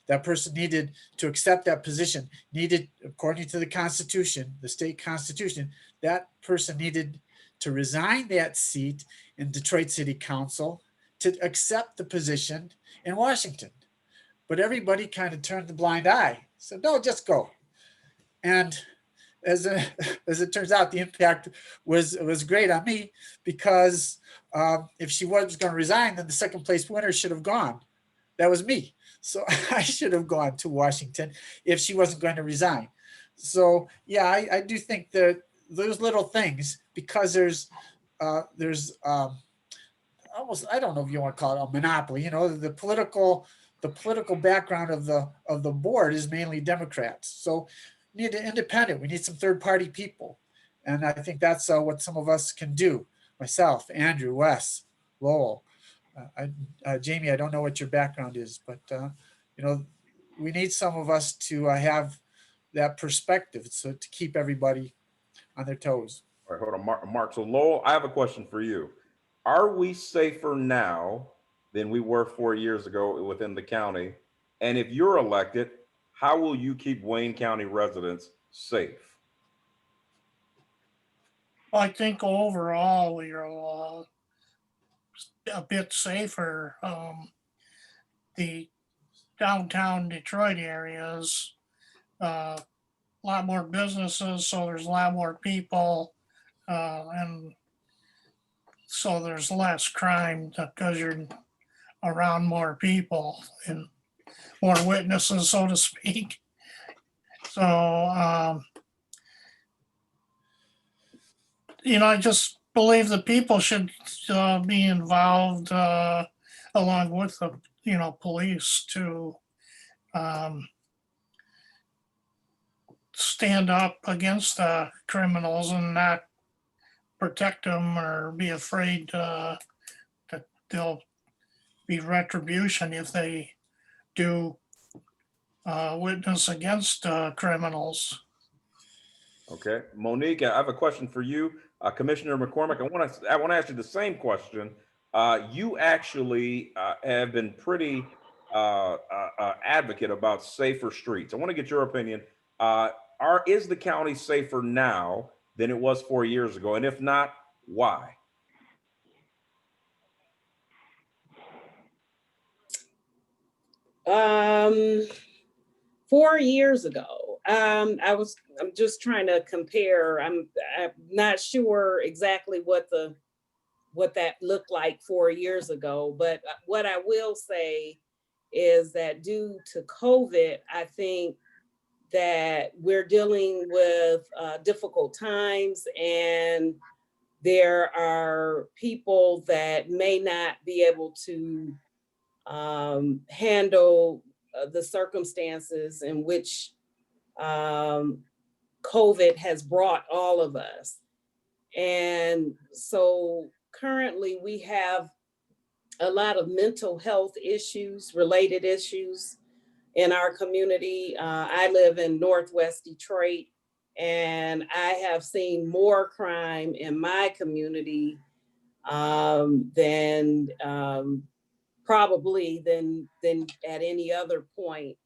That person needed to accept that position, according to the Constitution, the state Constitution, that person needed to resign that seat in Detroit City Council to accept the position in Washington. But everybody kind of turned the blind eye. So no, just go. And as it turns out, the impact was great on me, because if she was going to resign, then the second place winner should have gone. That was me. So I should have gone to Washington if she wasn't going to resign. So yeah, I do think that those little things, because there's almost, I don't know if you want to call it a monopoly, you know, the political background of the board is mainly Democrats. So we need an independent, we need some third party people. And I think that's what some of us can do. Myself, Andrew, Wes, Loel, Jami, I don't know what your background is, but you know, we need some of us to have that perspective, so to keep everybody on their toes. All right, hold on, Mark. So Loel, I have a question for you. Are we safer now than we were 4 years ago within the county? And if you're elected, how will you keep Wayne County residents safe? I think overall we're a bit safer. The downtown Detroit areas, a lot more businesses, so there's a lot more people, and so there's less crime because you're around more people and more witnesses, so to speak. So, you know, I just believe the people should be involved along with the, you know, police to stand up against criminals and not protect them or be afraid that there'll be retribution if they do witness against criminals. Okay, Monique, I have a question for you. Commissioner McCormick, I want to ask you the same question. You actually have been pretty advocate about safer streets. I want to get your opinion. Is the county safer now than it was 4 years ago? And if not, why? Um, 4 years ago, I'm just trying to compare. I'm not sure exactly what what that looked like 4 years ago. But what I will say is that due to COVID, I think that we're dealing with difficult times, and there are people that may not be able to handle the circumstances in which COVID has brought all of us. And so currently we have a lot of mental health issues, related issues in our community. I live in Northwest Detroit, and I have seen more crime in my community than probably than at any other point.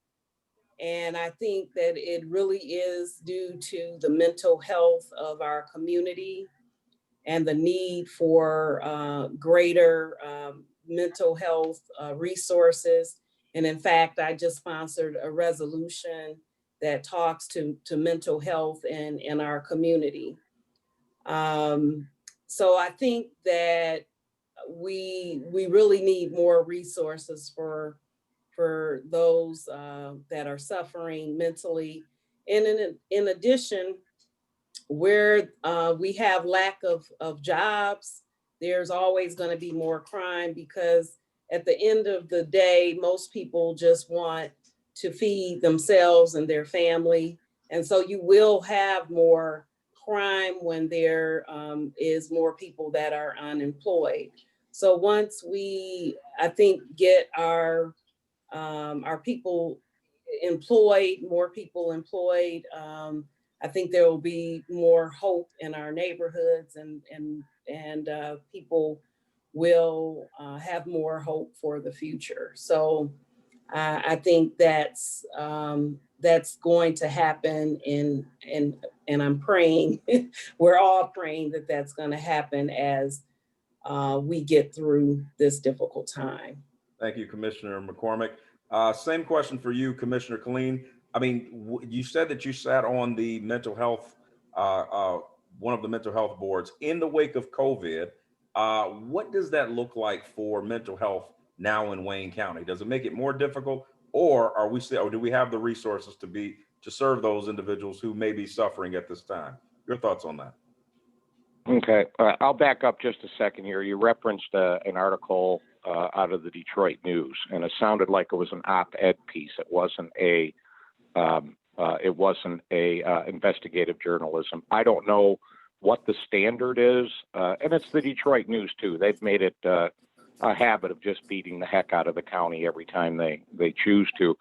And I think that it really is due to the mental health of our community and the need for greater mental health resources. And in fact, I just sponsored a resolution that talks to mental health in our community. So I think that we really need more resources for those that are suffering mentally. And in addition, where we have lack of jobs, there's always going to be more crime, because at the end of the day, most people just want to feed themselves and their family. And so you will have more crime when there is more people that are unemployed. So once we, I think, get our people employed, more people employed, I think there will be more hope in our neighborhoods, and people will have more hope for the future. So I think that's going to happen, and I'm praying, we're all praying that that's going to happen as we get through this difficult time. Thank you, Commissioner McCormick. Same question for you, Commissioner Killeen. I mean, you said that you sat on the mental health, one of the mental health boards in the wake of COVID. What does that look like for mental health now in Wayne County? Does it make it more difficult, or do we have the resources to serve those individuals who may be suffering at this time? Your thoughts on that? Okay, I'll back up just a second here. You referenced an article out of the Detroit News, and it sounded like it was an op-ed piece. It wasn't a investigative journalism. I don't know what the standard is, and it's the Detroit News too. They've made it a habit of just beating the heck out of the county every time they choose to.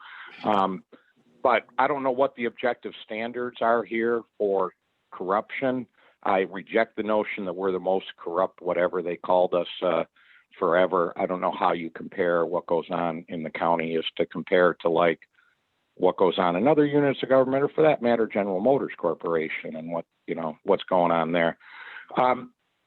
But I don't know what the objective standards are here for corruption. I reject the notion that we're the most corrupt, whatever they called us forever. I don't know how you compare what goes on in the county is to compare to like what goes on in other units of government, or for that matter, General Motors Corporation, and what's going on there.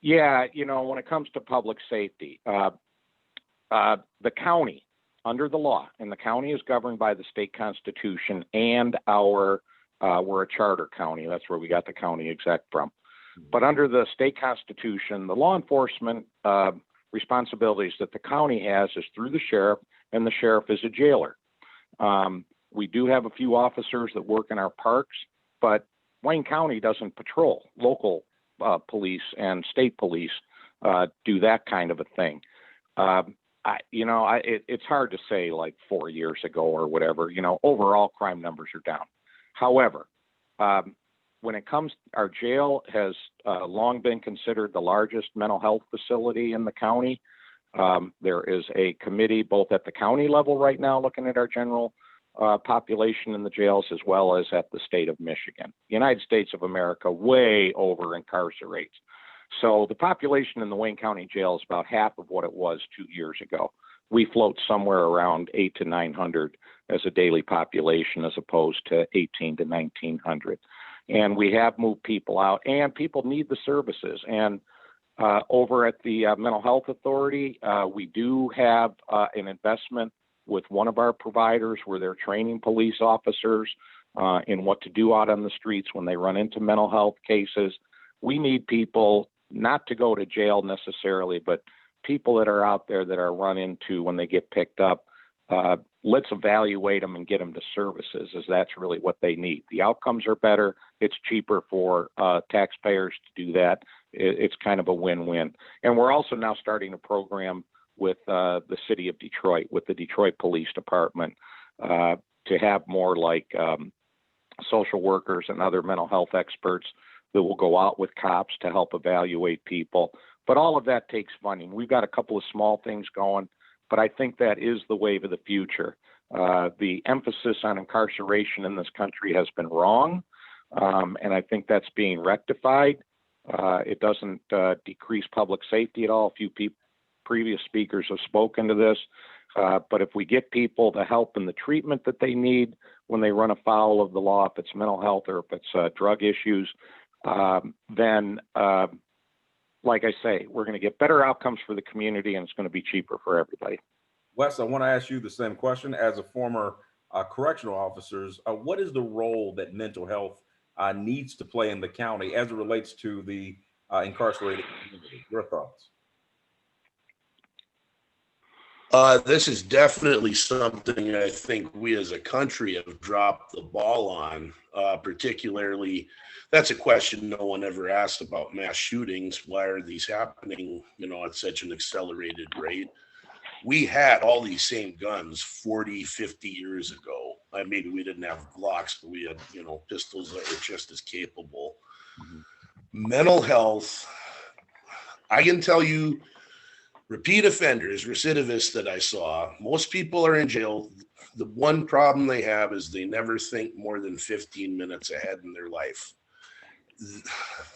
Yeah, when it comes to public safety, the county, under the law, and the county is governed by the state constitution, and we're a charter county. That's where we got the county exec from. But under the state constitution, the law enforcement responsibilities that the county has is through the sheriff, and the sheriff is a jailer. We do have a few officers that work in our parks, but Wayne County doesn't patrol. Local police and state police do that kind of a thing. It's hard to say like 4 years ago or whatever, overall crime numbers are down. However, when it comes, our jail has long been considered the largest mental health facility in the county. There is a committee both at the county level right now looking at our general population in the jails, as well as at the state of Michigan. The United States of America way over incarcerates. So the population in the Wayne County jail is about half of what it was 2 years ago. We float somewhere around 800 to 900 as a daily population, as opposed to 18 to 1900. And we have moved people out, and people need the services. And over at the Mental Health Authority, we do have an investment with one of our providers where they're training police officers in what to do out on the streets when they run into mental health cases. We need people not to go to jail necessarily, but people that are out there that are run into when they get picked up, let's evaluate them and get them to services, as that's really what they need. The outcomes are better. It's cheaper for taxpayers to do that. It's kind of a win-win. And we're also now starting a program with the city of Detroit, with the Detroit Police Department, to have more like social workers and other mental health experts that will go out with cops to help evaluate people. But all of that takes funding. We've got a couple of small things going, but I think that is the wave of the future. The emphasis on incarceration in this country has been wrong, and I think that's being rectified. It doesn't decrease public safety at all. A few previous speakers have spoken to this, but if we get people the help and the treatment that they need when they run afoul of the law, if it's mental health or if it's drug issues, then like I say, we're going to get better outcomes for the community, and it's going to be cheaper for everybody. Wes, I want to ask you the same question. As a former correctional officers, what is the role that mental health needs to play in the county as it relates to the incarcerated community? Your thoughts? This is definitely something I think we as a country have dropped the ball on, particularly. That's a question no one ever asked about mass shootings. Why are these happening, at such an accelerated rate? We had all these same guns 40, 50 years ago. Maybe we didn't have Glocks, but we had, pistols that were just as capable. Mm-hmm. Mental health, I can tell you, repeat offenders, recidivists that I saw, most people are in jail. The one problem they have is they never think more than 15 minutes ahead in their life.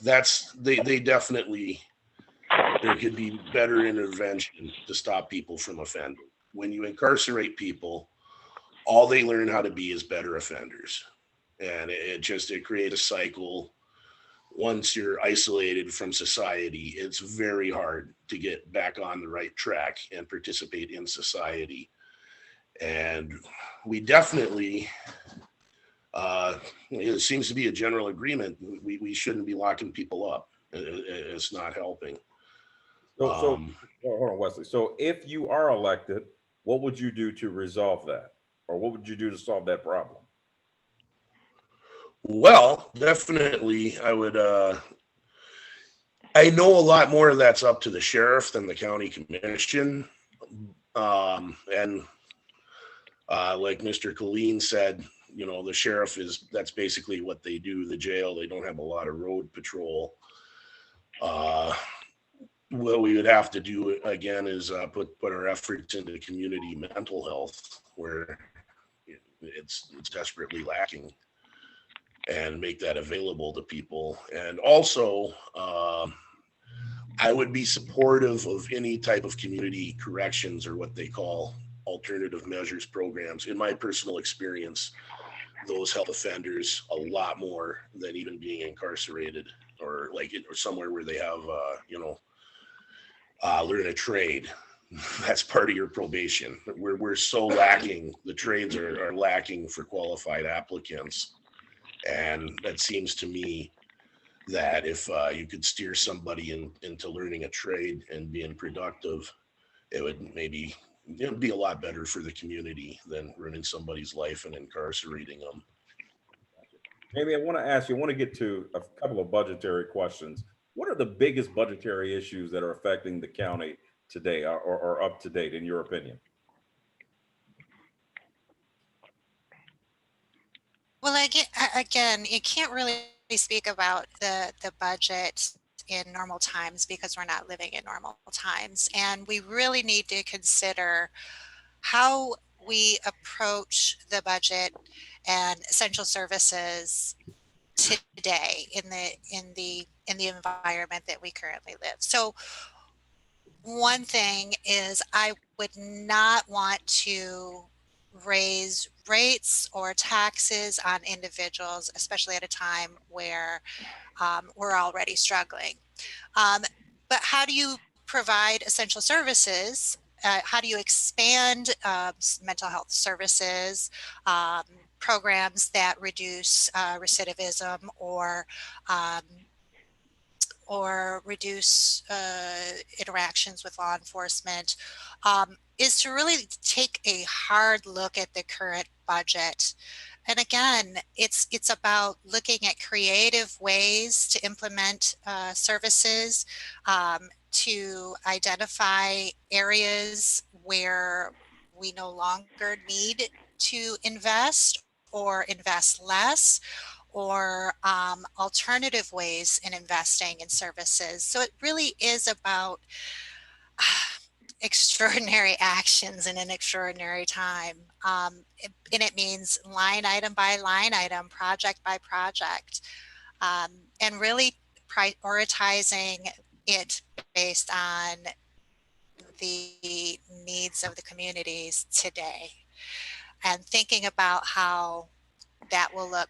They definitely, there could be better intervention to stop people from offending. When you incarcerate people, all they learn how to be is better offenders. And it creates a cycle. Once you're isolated from society, it's very hard to get back on the right track and participate in society. And we definitely, it seems to be a general agreement, we shouldn't be locking people up. It's not helping. So hold on, Wesley. So if you are elected, what would you do to resolve that? Or what would you do to solve that problem? Well, definitely, I would. I know a lot more of that's up to the sheriff than the county commission, and like Mr. Killeen said, the sheriff that's basically what they do. The jail, they don't have a lot of road patrol. What we would have to do again is put our efforts into community mental health, where it's desperately lacking, and make that available to people. And also, I would be supportive of any type of community corrections, or what they call alternative measures programs. In my personal experience, those help offenders a lot more than even being incarcerated, or somewhere where they have, learn a trade. That's part of your probation. We're so lacking. The trades are lacking for qualified applicants. And that seems to me that if you could steer somebody into learning a trade and being productive, it would maybe be a lot better for the community than ruining somebody's life and incarcerating them. Amy, I want to get to a couple of budgetary questions. What are the biggest budgetary issues that are affecting the county today, or up to date, in your opinion? Well, again, you can't really speak about the budget in normal times because we're not living in normal times. And we really need to consider how we approach the budget and essential services today in the environment that we currently live. So one thing is, I would not want to raise rates or taxes on individuals, especially at a time where we're already struggling. But how do you provide essential services? How do you expand mental health services, programs that reduce recidivism, or or reduce interactions with law enforcement, is to really take a hard look at the current budget. And again, it's about looking at creative ways to implement services, to identify areas where we no longer need to invest or invest less, or alternative ways in investing in services. So it really is about extraordinary actions in an extraordinary time. And it means line item by line item, project by project, and really prioritizing it based on the needs of the communities today, and thinking about how that will look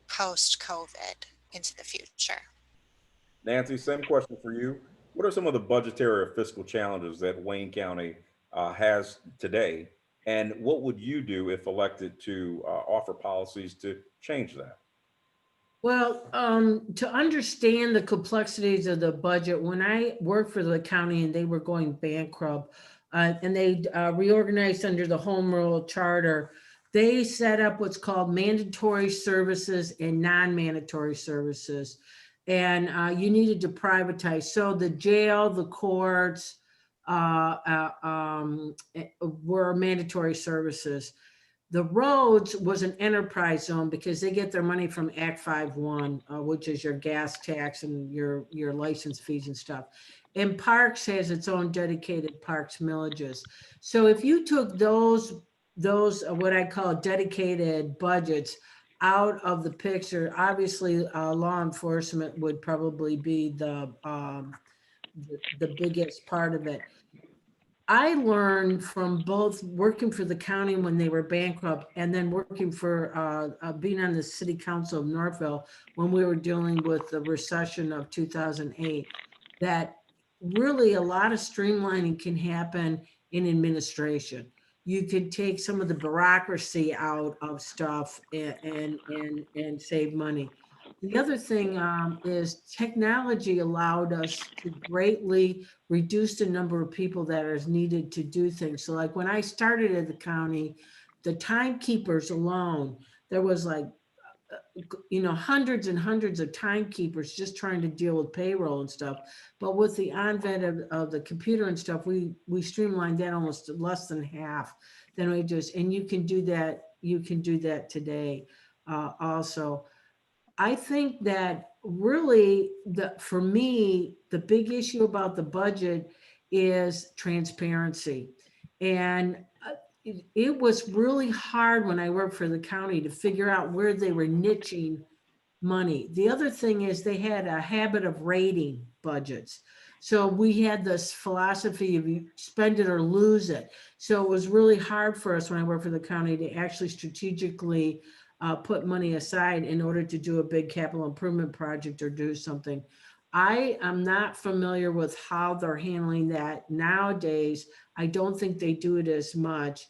post-COVID into the future. Nancy, same question for you. What are some of the budgetary or fiscal challenges that Wayne County has today? And what would you do if elected to offer policies to change that? Well, to understand the complexities of the budget, when I worked for the county and they were going bankrupt, and they reorganized under the Home Rule Charter, they set up what's called mandatory services and non-mandatory services. And you needed to privatize. So the jail, the courts were mandatory services. The roads was an enterprise zone because they get their money from Act 5.1, which is your gas tax and your license fees and stuff. And parks has its own dedicated parks millages. So if you took those what I call dedicated budgets out of the picture, obviously law enforcement would probably be the biggest part of it. I learned from both working for the county when they were bankrupt and then working for being on the city council of Northville when we were dealing with the recession of 2008, that really a lot of streamlining can happen in administration. You could take some of the bureaucracy out of stuff and save money. The other thing is technology allowed us to greatly reduce the number of people that is needed to do things. So like when I started at the county, the timekeepers alone, there was like, hundreds and hundreds of timekeepers just trying to deal with payroll and stuff. But with the advent of the computer and stuff, we streamlined that almost less than half than we just, and you can do that today also. I think that really for me, the big issue about the budget is transparency. And it was really hard when I worked for the county to figure out where they were niching money. The other thing is they had a habit of rating budgets. So we had this philosophy of you spend it or lose it. So it was really hard for us when I worked for the county to actually strategically put money aside in order to do a big capital improvement project or do something. I am not familiar with how they're handling that nowadays. I don't think they do it as much.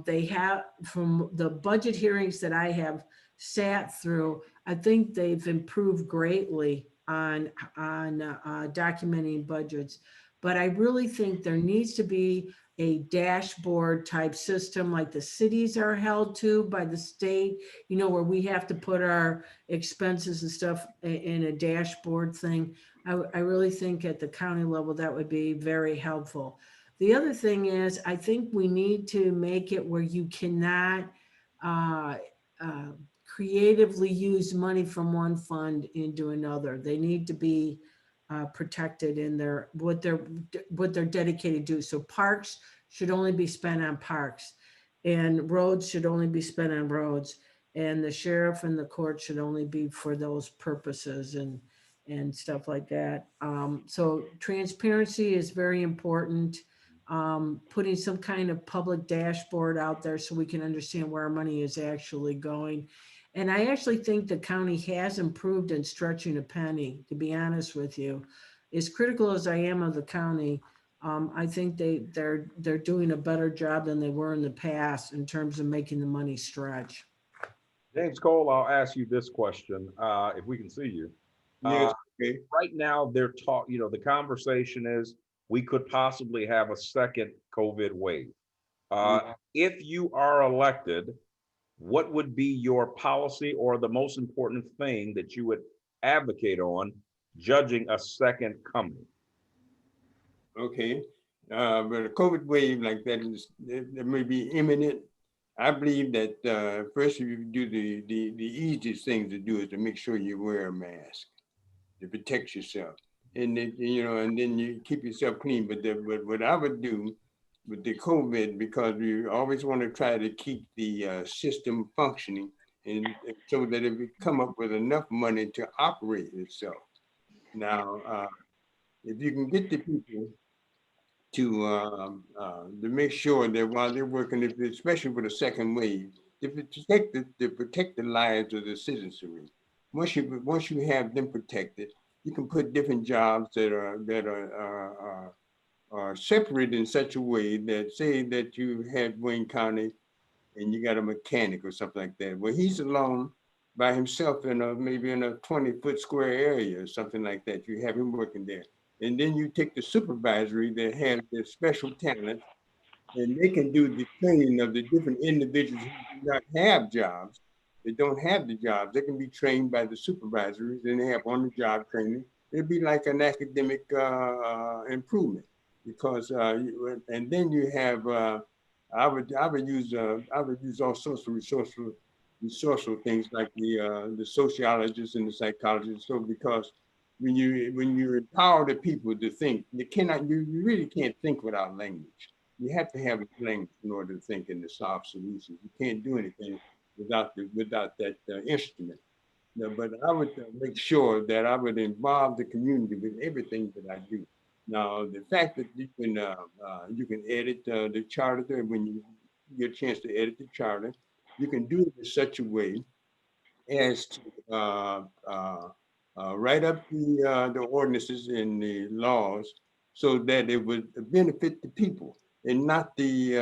They have, from the budget hearings that I have sat through, I think they've improved greatly on documenting budgets. But I really think there needs to be a dashboard type system like the cities are held to by the state, where we have to put our expenses and stuff in a dashboard thing. I really think at the county level, that would be very helpful. The other thing is, I think we need to make it where you cannot creatively use money from one fund into another. They need to be protected in what they're dedicated to. So parks should only be spent on parks, and roads should only be spent on roads, and the sheriff and the court should only be for those purposes and stuff like that. So transparency is very important. Putting some kind of public dashboard out there so we can understand where our money is actually going. And I actually think the county has improved in stretching a penny, to be honest with you. As critical as I am of the county, I think they're doing a better job than they were in the past in terms of making the money stretch. James Cole, I'll ask you this question, if we can see you. Yes. Okay. right now they're the conversation is we could possibly have a second COVID wave. If you are elected, what would be your policy or the most important thing that you would advocate on judging a second coming? Okay. But a COVID wave like that that may be imminent. I believe that first you do the easiest thing to do is to make sure you wear a mask to protect yourself, and then, and then you keep yourself clean. But what I would do with the COVID, because we always want to try to keep the system functioning, and so that it would come up with enough money to operate itself. Now, if you can get the people to make sure that while they're working, especially with a second wave, to protect the lives of the citizenry. Once you have them protected, you can put different jobs that are separated in such a way that, say that you had Wayne County and you got a mechanic or something like that. Well, he's alone by himself in maybe in a 20-foot square area or something like that. You have him working there. And then you take the supervisory that has their special talent, and they can do the training of the different individuals who do not have jobs. They don't have the jobs. They can be trained by the supervisories, and they have on-the-job training. It'd be like an academic improvement, because and then you have. I would use all sorts of resourceful things like the sociologists and the psychologists. So because when you empower the people to think, you really can't think without language. You have to have language in order to think and to solve solutions. You can't do anything without that instrument. No, but I would make sure that I would involve the community with everything that I do. Now, the fact that you can edit the charter, when you get a chance to edit the charter, you can do it in such a way as to write up the ordinances and the laws so that it would benefit the people and not the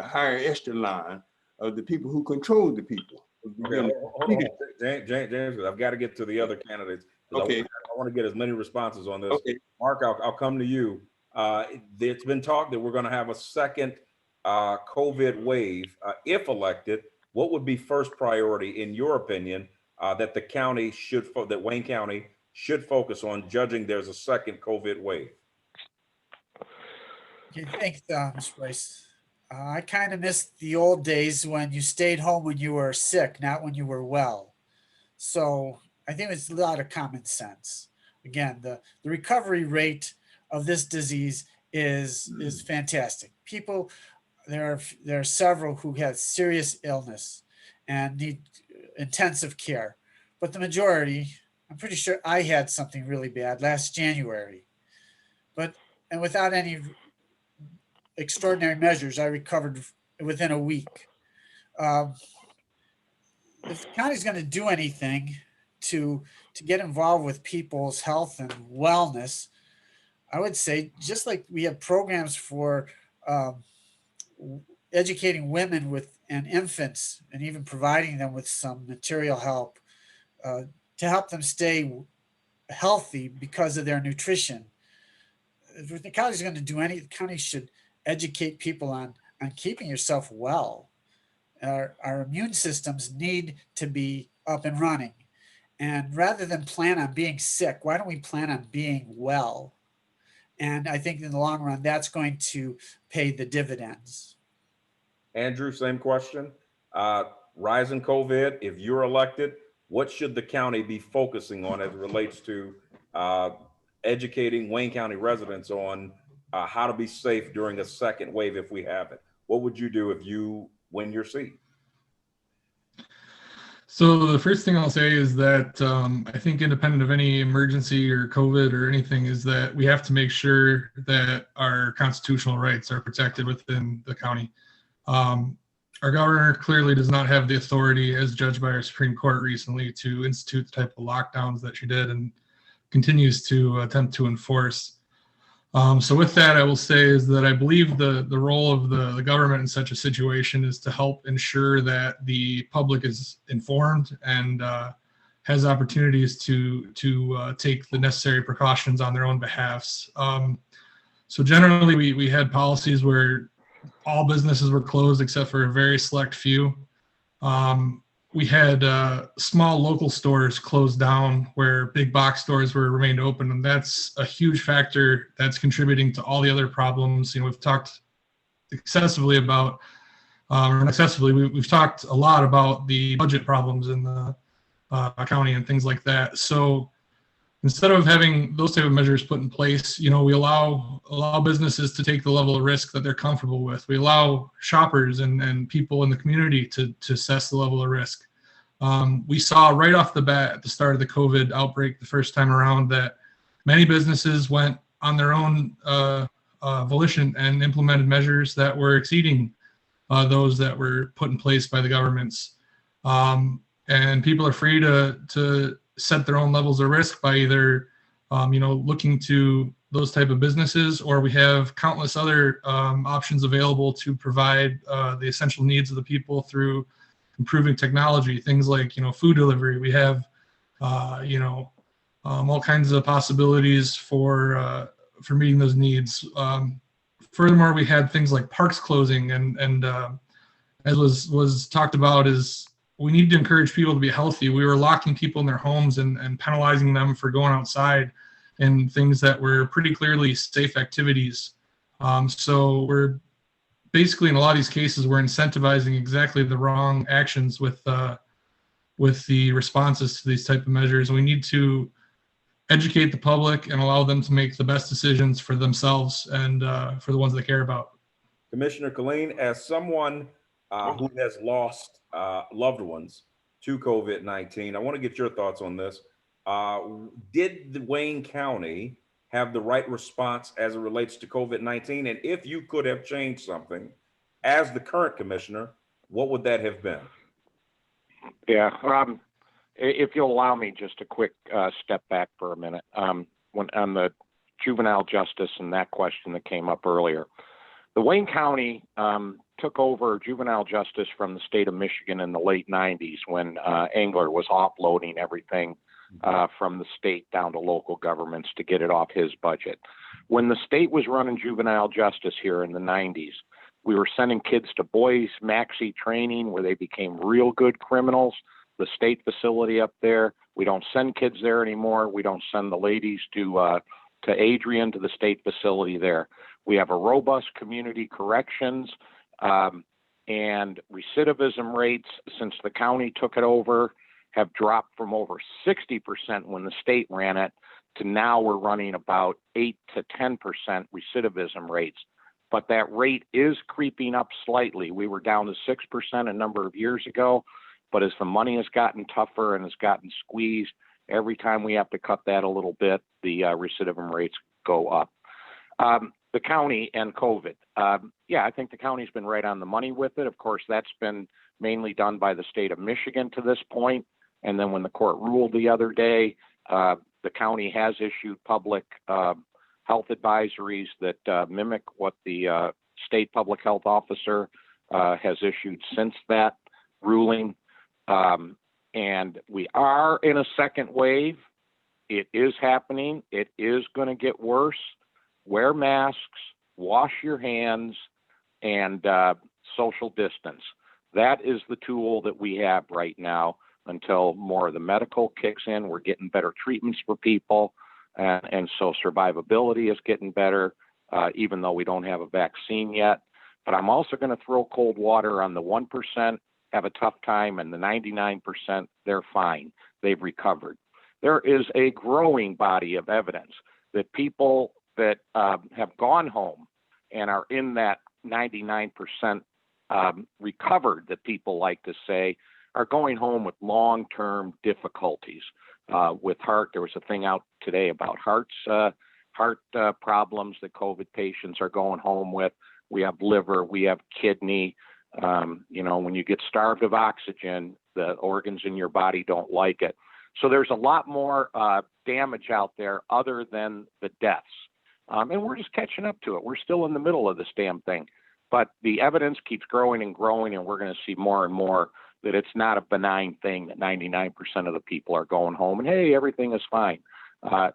higher echelon of the people who control the people. Okay, hold on. James, I've got to get to the other candidates. Okay. I want to get as many responses on this. Okay. Mark, I'll come to you. It's been talked that we're going to have a second COVID wave. If elected, what would be first priority, in your opinion, that that Wayne County should focus on judging there's a second COVID wave? Okay, thanks, Mr. Brice. I kind of missed the old days when you stayed home when you were sick, not when you were well. So I think it's a lot of common sense. Again, the recovery rate of this disease is fantastic. People, there are several who have serious illness and need intensive care, but the majority, I'm pretty sure I had something really bad last January, and without any extraordinary measures, I recovered within a week. If the county's going to do anything to get involved with people's health and wellness, I would say, just like we have programs for educating women and infants, and even providing them with some material help to help them stay healthy because of their nutrition. If the county's going to do anything, the county should educate people on keeping yourself well. Our immune systems need to be up and running. And rather than plan on being sick, why don't we plan on being well? And I think in the long run, that's going to pay the dividends. Andrew, same question. Rising COVID, if you're elected, what should the county be focusing on as it relates to educating Wayne County residents on how to be safe during a second wave if we have it? What would you do if you win your seat? So the first thing I'll say is that I think independent of any emergency or COVID or anything is that we have to make sure that our constitutional rights are protected within the county. Our governor clearly does not have the authority, as judged by our Supreme Court recently, to institute the type of lockdowns that she did and continues to attempt to enforce. So with that, I will say is that I believe the role of the government in such a situation is to help ensure that the public is informed and has opportunities to take the necessary precautions on their own behalfs. So generally, we had policies where all businesses were closed except for a very select few. We had small local stores closed down where big box stores remained open, and that's a huge factor that's contributing to all the other problems. We've talked excessively about, we've talked a lot about the budget problems in the county and things like that. So instead of having those type of measures put in place, we allow businesses to take the level of risk that they're comfortable with. We allow shoppers and people in the community to assess the level of risk. We saw right off the bat at the start of the COVID outbreak the first time around that many businesses went on their own volition and implemented measures that were exceeding those that were put in place by the governments. And people are free to set their own levels of risk by either, looking to those type of businesses, or we have countless other options available to provide the essential needs of the people through improving technology, things like, food delivery. We have, all kinds of possibilities for meeting those needs. Furthermore, we had things like parks closing, and as was talked about, is we need to encourage people to be healthy. We were locking people in their homes and penalizing them for going outside and things that were pretty clearly safe activities. So we're basically, in a lot of these cases, we're incentivizing exactly the wrong actions with the responses to these type of measures. We need to educate the public and allow them to make the best decisions for themselves and for the ones they care about. Commissioner Killeen, as someone who has lost loved ones to COVID-19, I want to get your thoughts on this. Did the Wayne County have the right response as it relates to COVID-19? And if you could have changed something as the current commissioner, what would that have been? Yeah, if you'll allow me just a quick step back for a minute. When on the juvenile justice and that question that came up earlier, the Wayne County took over juvenile justice from the state of Michigan in the late 90s when Engler was offloading everything from the state down to local governments to get it off his budget. When the state was running juvenile justice here in the 90s, we were sending kids to boys maxi training where they became real good criminals. The state facility up there, we don't send kids there anymore. We don't send the ladies to Adrian, to the state facility there. We have a robust community corrections, and recidivism rates since the county took it over have dropped from over 60% when the state ran it to now we're running about 8 to 10% recidivism rates. But that rate is creeping up slightly. We were down to 6% a number of years ago, but as the money has gotten tougher and has gotten squeezed, every time we have to cut that a little bit, the recidivism rates go up. The county and COVID. I think the county's been right on the money with it. Of course, that's been mainly done by the state of Michigan to this point. And then when the court ruled the other day, the county has issued public health advisories that mimic what the state public health officer has issued since that ruling. And we are in a second wave. It is happening. It is going to get worse. Wear masks, wash your hands, and social distance. That is the tool that we have right now until more of the medical kicks in. We're getting better treatments for people, and so survivability is getting better, even though we don't have a vaccine yet. But I'm also going to throw cold water on the 1% have a tough time, and the 99%, they're fine. They've recovered. There is a growing body of evidence that people that have gone home and are in that 99% recovered, that people like to say, are going home with long-term difficulties with heart. There was a thing out today about heart problems that COVID patients are going home with. We have liver, we have kidney. When you get starved of oxygen, the organs in your body don't like it. So there's a lot more damage out there other than the deaths. And we're just catching up to it. We're still in the middle of this damn thing. But the evidence keeps growing and growing, and we're going to see more and more that it's not a benign thing, that 99% of the people are going home and, hey, everything is fine.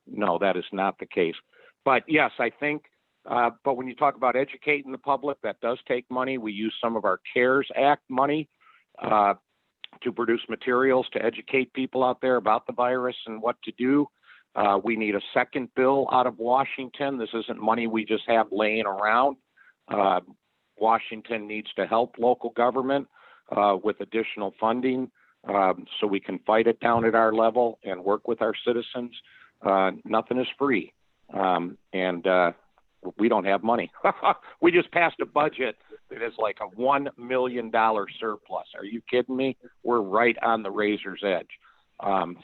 No, that is not the case. But yes, I think, but when you talk about educating the public, that does take money. We use some of our CARES Act money to produce materials to educate people out there about the virus and what to do. We need a second bill out of Washington. This isn't money we just have laying around. Washington needs to help local government with additional funding so we can fight it down at our level and work with our citizens. Nothing is free. And we don't have money. We just passed a budget that is like a $1 million surplus. Are you kidding me? We're right on the razor's edge.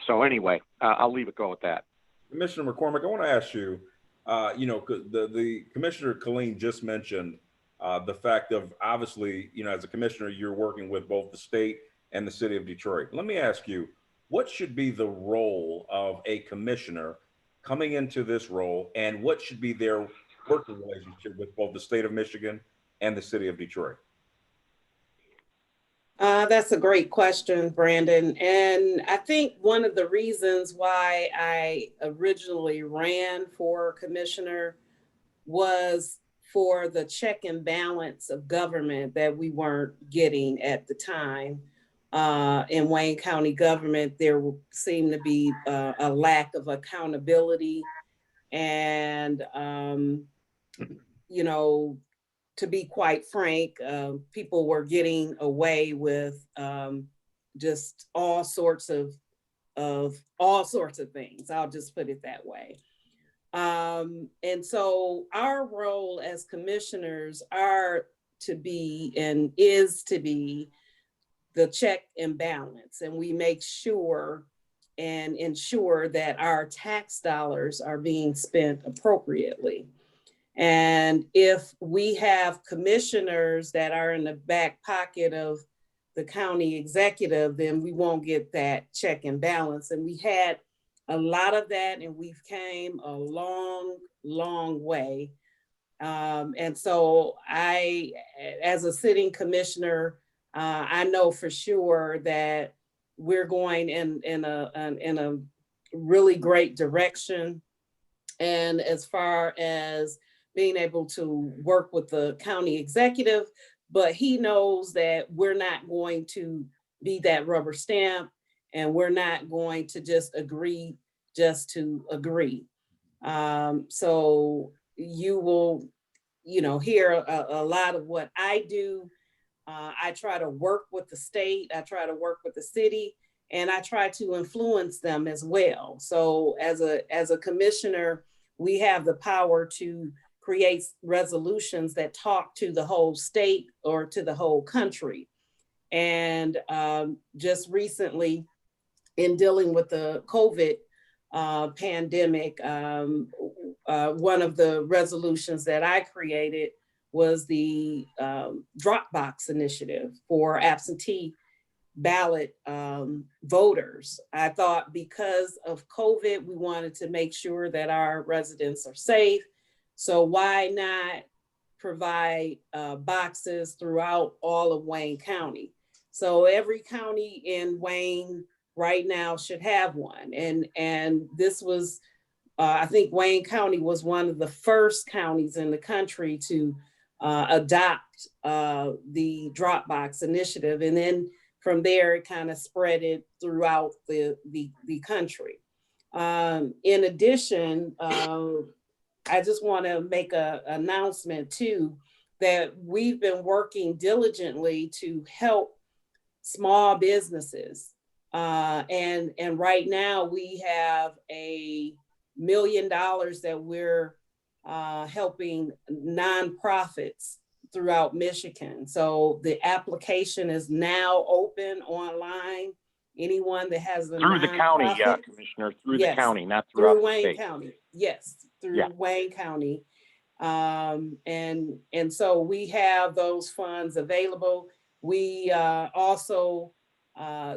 So anyway, I'll leave it go with that. Commissioner McCormick, I want to ask you, the Commissioner Killeen just mentioned the fact of, obviously, as a commissioner, you're working with both the state and the city of Detroit. Let me ask you, what should be the role of a commissioner coming into this role, and what should be their working relationship with both the state of Michigan and the city of Detroit? That's a great question, Brandon. And I think one of the reasons why I originally ran for commissioner was for the check and balance of government that we weren't getting at the time. In Wayne County government, there seemed to be a lack of accountability. And, to be quite frank, people were getting away with just all sorts of things. I'll just put it that way. And so our role as commissioners are to be and is to be the check and balance, and we make sure and ensure that our tax dollars are being spent appropriately. And if we have commissioners that are in the back pocket of the county executive, then we won't get that check and balance. And we had a lot of that, and we've came a long, long way. And so I, as a sitting commissioner, I know for sure that we're going in a really great direction. And as far as being able to work with the county executive, but he knows that we're not going to be that rubber stamp, and we're not going to just agree just to agree. So you will, hear a lot of what I do. I try to work with the state, I try to work with the city, and I try to influence them as well. So as a commissioner, we have the power to create resolutions that talk to the whole state or to the whole country. And just recently, in dealing with the COVID pandemic, one of the resolutions that I created was the Dropbox initiative for absentee ballot voters. I thought because of COVID, we wanted to make sure that our residents are safe. So why not provide boxes throughout all of Wayne County? So every county in Wayne right now should have one. And this was, I think Wayne County was one of the first counties in the country to adopt the Dropbox initiative. And then from there, it kind of spread it throughout the country. In addition, I just want to make an announcement too, that we've been working diligently to help small businesses. And right now we have $1 million that we're helping nonprofits throughout Michigan. So the application is now open online. Anyone that has a through the county, yeah, Commissioner, through the county, not throughout through Wayne the state. County, yes, through Wayne County. And so we have those funds available. We also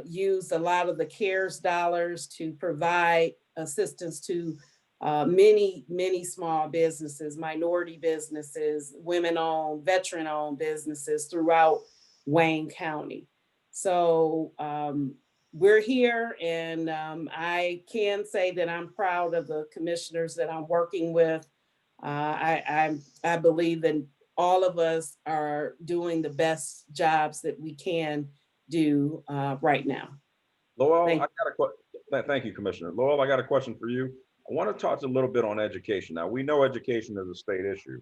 use a lot of the CARES dollars to provide assistance to many small businesses, minority businesses, women-owned, veteran-owned businesses throughout Wayne County. So we're here, and I can say that I'm proud of the commissioners that I'm working with. I believe that all of us are doing the best jobs that we can do right now. Loel, Thank I got a question. Thank you, Commissioner. Loel, I got a question for you. I want to talk a little bit on education. Now, we know education is a state issue.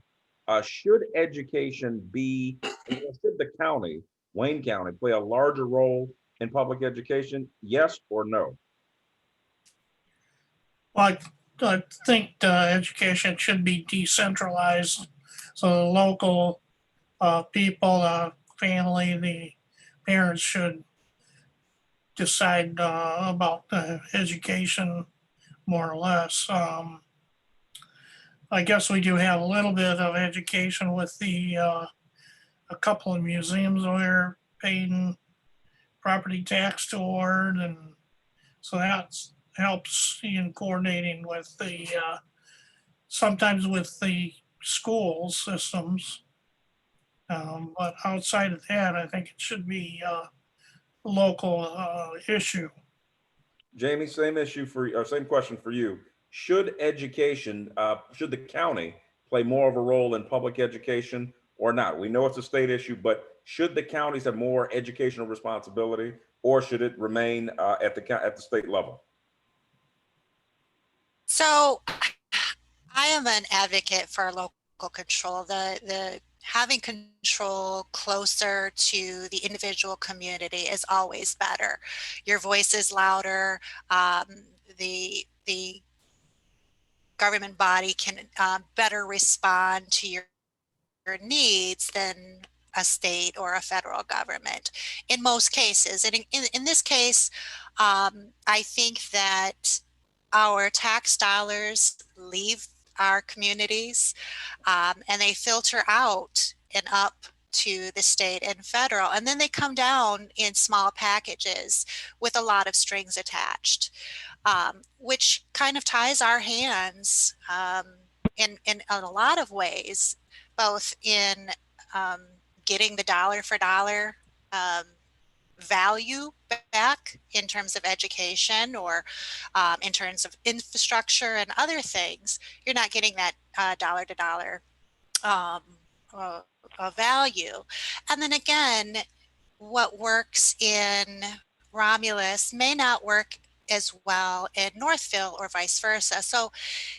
Should education be, should the county, Wayne County, play a larger role in public education? Yes or no? Well, I think education should be decentralized. So the local people, family, the parents should decide about education more or less. I guess we do have a little bit of education with the a couple of museums we're paying property tax toward, and so that helps in coordinating with the sometimes with the school systems. But outside of that, I think it should be a local issue. Jami, same issue for, or same question for you. Should education, should the county play more of a role in public education or not? We know it's a state issue, but should the counties have more educational responsibility, or should it remain at the state level? So I am an advocate for local control. The having control closer to the individual community is always better. Your voice is louder. The government body can better respond to your needs than a state or a federal government in most cases. And in this case, I think that our tax dollars leave our communities and they filter out and up to the state and federal, and then they come down in small packages with a lot of strings attached, which kind of ties our hands in a lot of ways, both in getting the dollar for dollar value back in terms of education or in terms of infrastructure and other things. You're not getting that dollar to dollar value. And then again, what works in Romulus may not work as well in Northville or vice versa. So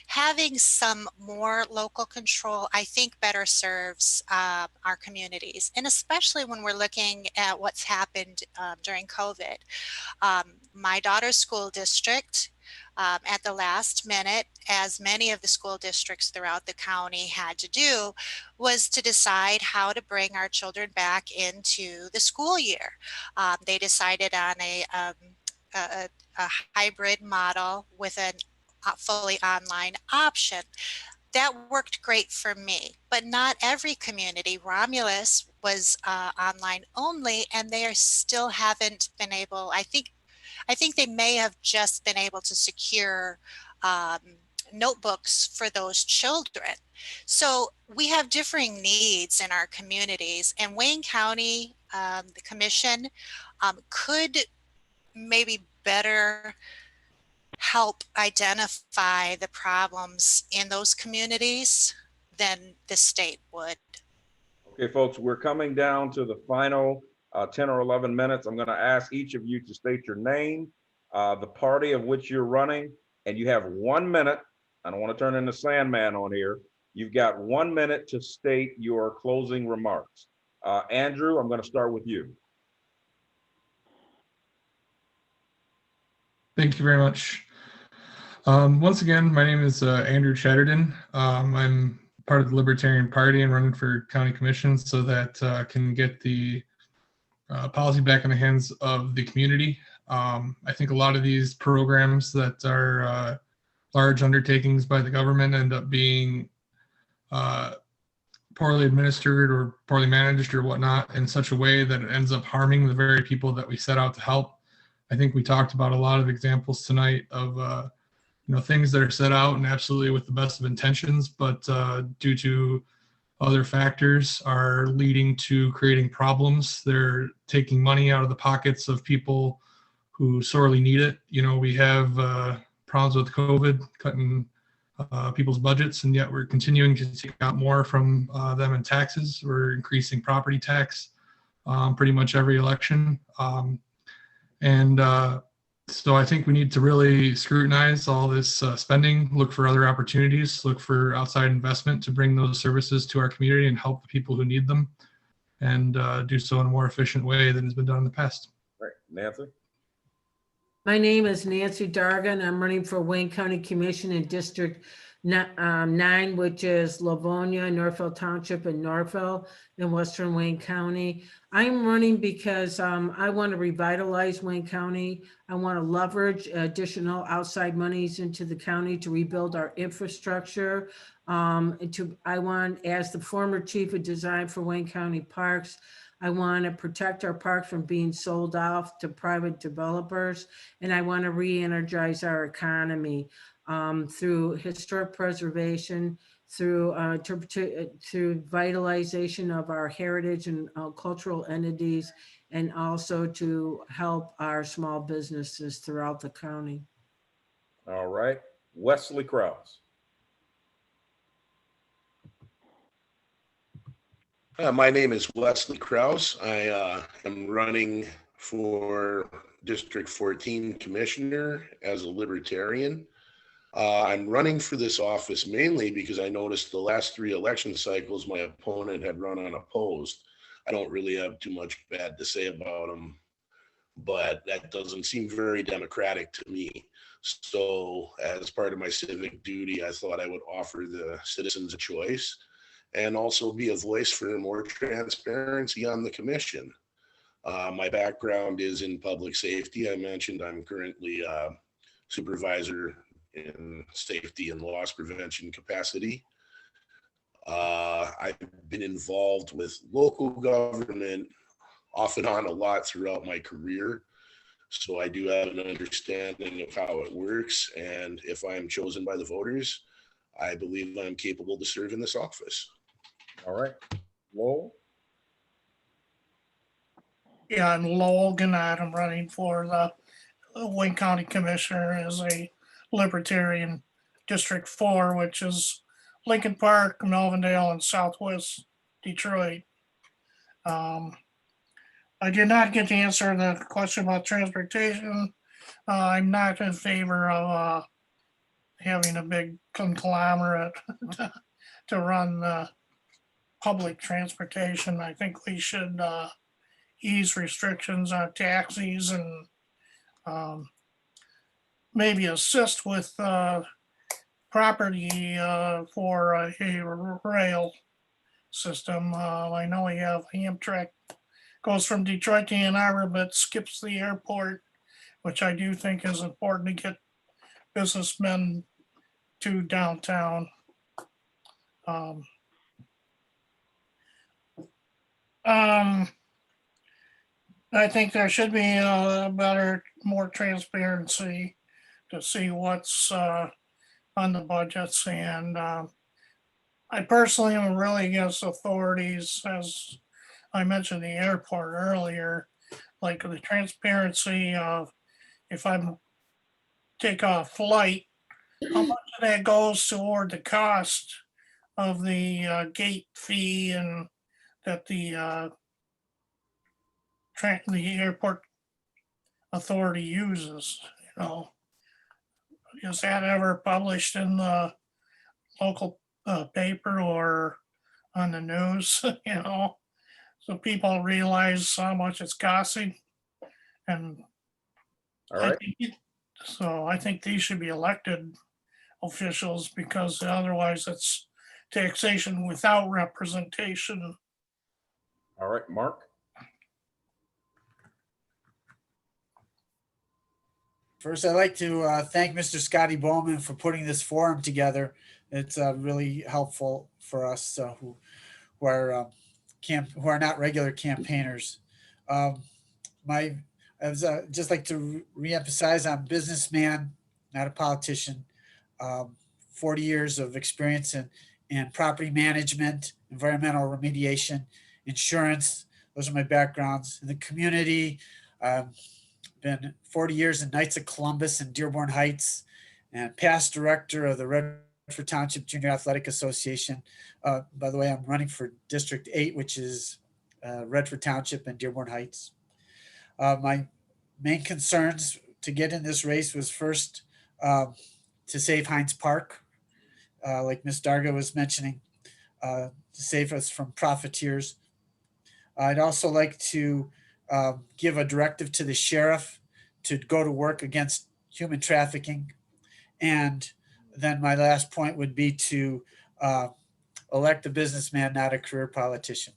having some more local control, I think, better serves our communities. And especially when we're looking at what's happened during COVID. My daughter's school district, at the last minute, as many of the school districts throughout the county had to do, was to decide how to bring our children back into the school year. They decided on a hybrid model with a fully online option. That worked great for me, but not every community. Romulus was online only, and they still haven't been able, I think they may have just been able to secure notebooks for those children. So we have differing needs in our communities, and Wayne County, the commission, could maybe better help identify the problems in those communities than the state would. Okay, folks, we're coming down to the final 10 or 11 minutes. I'm going to ask each of you to state your name, the party of which you're running, and you have 1 minute. I don't want to turn into Sandman on here. You've got 1 minute to state your closing remarks. Andrew, I'm going to start with you. Thank you very much. Once again, my name is Andrew Chatterton. I'm part of the Libertarian Party and running for county commission so that can get the policy back in the hands of the community. I think a lot of these programs that are large undertakings by the government end up being poorly administered or poorly managed or whatnot in such a way that it ends up harming the very people that we set out to help. I think we talked about a lot of examples tonight of things that are set out and absolutely with the best of intentions, but due to other factors are leading to creating problems. They're taking money out of the pockets of people who sorely need it. You know, we have problems with COVID, cutting people's budgets, and yet we're continuing to take out more from them in taxes. We're increasing property tax pretty much every election. So I think we need to really scrutinize all this spending, look for other opportunities, look for outside investment to bring those services to our community and help the people who need them, and do so in a more efficient way than has been done in the past. All right, Nancy? My name is Nancy Darga, and I'm running for Wayne County Commission in District 9, which is Livonia, Northville Township, and Northville in Western Wayne County. I'm running because I want to revitalize Wayne County. I want to leverage additional outside monies into the county to rebuild our infrastructure. I want, as the former chief of design for Wayne County Parks, I want to protect our parks from being sold off to private developers, and I want to re-energize our economy through historic preservation, through vitalization of our heritage and cultural entities, and also to help our small businesses throughout the county. All right, Wesley Crouse. My name is Wesley Crouse. I am running for District 14 Commissioner as a Libertarian. I'm running for this office mainly because I noticed the last 3 election cycles my opponent had run unopposed. I don't really have too much bad to say about him, but that doesn't seem very democratic to me. So as part of my civic duty, I thought I would offer the citizens a choice and also be a voice for more transparency on the commission. My background is in public safety. I mentioned I'm currently a supervisor in safety and loss prevention capacity. I've been involved with local government off and on a lot throughout my career. So I do have an understanding of how it works. And if I'm chosen by the voters, I believe I'm capable to serve in this office. All right, Loel? Yeah, I'm Loel Gnadt. I'm running for the Wayne County Commissioner as a Libertarian District 4, which is Lincoln Park, Melvindale, and Southwest Detroit. I did not get to answer the question about transportation. I'm not in favor of having a big conglomerate to run public transportation. I think we should ease restrictions on taxis and maybe assist with property for a rail system. I know we have Amtrak goes from Detroit to Ann Arbor, but skips the airport, which I do think is important to get businessmen to downtown. I think there should be more transparency to see what's on the budgets. And I personally am really against authorities, as I mentioned the airport earlier, like the transparency of if I'm take a flight, how much of that goes toward the cost of the gate fee and that the airport authority uses, you know. Is that ever published in the local paper or on the news, you know, so people realize how much it's costing? And All right. I think these should be elected officials, because otherwise it's taxation without representation. All right, Mark? First, I'd like to thank Mr. Scotty Boman for putting this forum together. It's really helpful for us who are not regular campaigners. I would just like to reemphasize, I'm a businessman, not a politician. 40 years of experience and property management, environmental remediation, insurance. Those are my backgrounds. In the community, been 40 years in Knights of Columbus and Dearborn Heights, and past director of the Redford Township Junior Athletic Association. By the way, I'm running for District 8, which is Redford Township and Dearborn Heights. My main concerns to get in this race was first to save Hines Park, like Ms. Darga was mentioning, to save us from profiteers. I'd also like to give a directive to the sheriff to go to work against human trafficking. And then my last point would be to elect a businessman, not a career politician.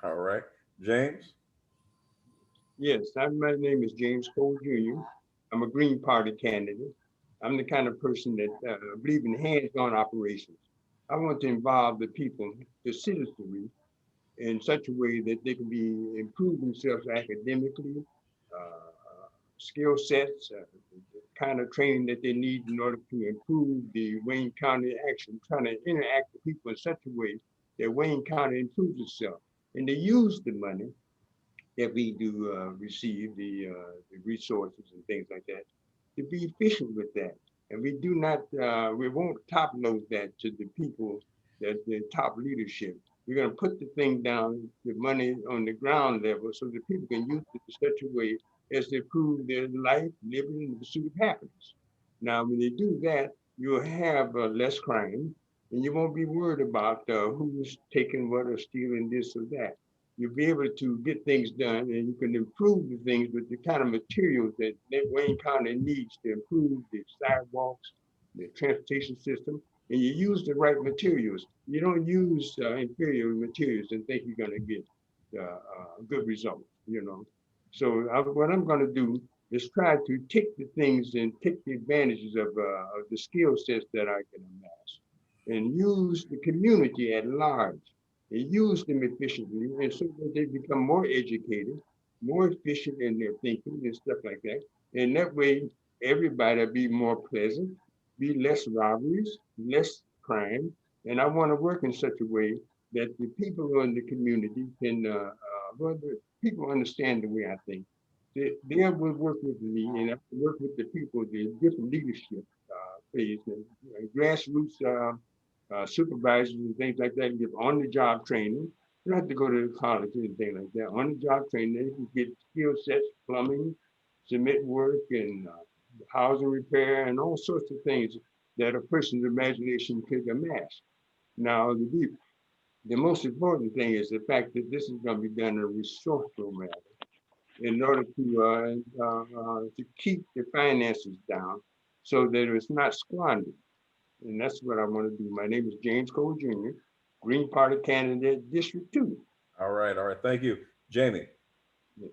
All right, James. Yes, my name is James Cole Jr. I'm a Green Party candidate. I'm the kind of person that believe in hands-on operations. I want to involve the people, the citizenry, in such a way that they can be improve themselves academically, skill sets, the kind of training that they need in order to improve the Wayne County action, trying to interact with people in such a way that Wayne County improves itself. And they use the money that we do receive, the resources and things like that, to be efficient with that. And we do not, we won't top load that to the people, that the top leadership. We're going to put the thing down, the money on the ground level, so that people can use it in such a way as to improve their life, living, and the pursuit of happiness. Now, when they do that, you'll have less crime, and you won't be worried about who's taking what or stealing this or that. You'll be able to get things done, and you can improve the things with the kind of materials that Wayne County needs to improve the sidewalks, the transportation system, and you use the right materials. You don't use inferior materials and think you're going to get a good result, you know. So what I'm going to do is try to take the things and take the advantages of the skill sets that I can amass, and use the community at large, and use them efficiently, and so that they become more educated, more efficient in their thinking and stuff like that. And that way, everybody will be more pleasant, be less robberies, less crime. And I want to work in such a way that the people in the community can, people understand the way I think. They will work with me, and I work with the people, the different leadership phase, grassroots supervisors and things like that, and give on-the-job training. You don't have to go to college or anything like that. On-the-job training, they can get skill sets, plumbing, cement work, and housing repair, and all sorts of things that a person's imagination could amass. Now, the most important thing is the fact that this is going to be done in a resourceful manner in order to keep the finances down so that it's not squandered. And that's what I want to do. My name is James Cole Jr., Green Party candidate, District 2. All right. Thank you. Jami. Yes.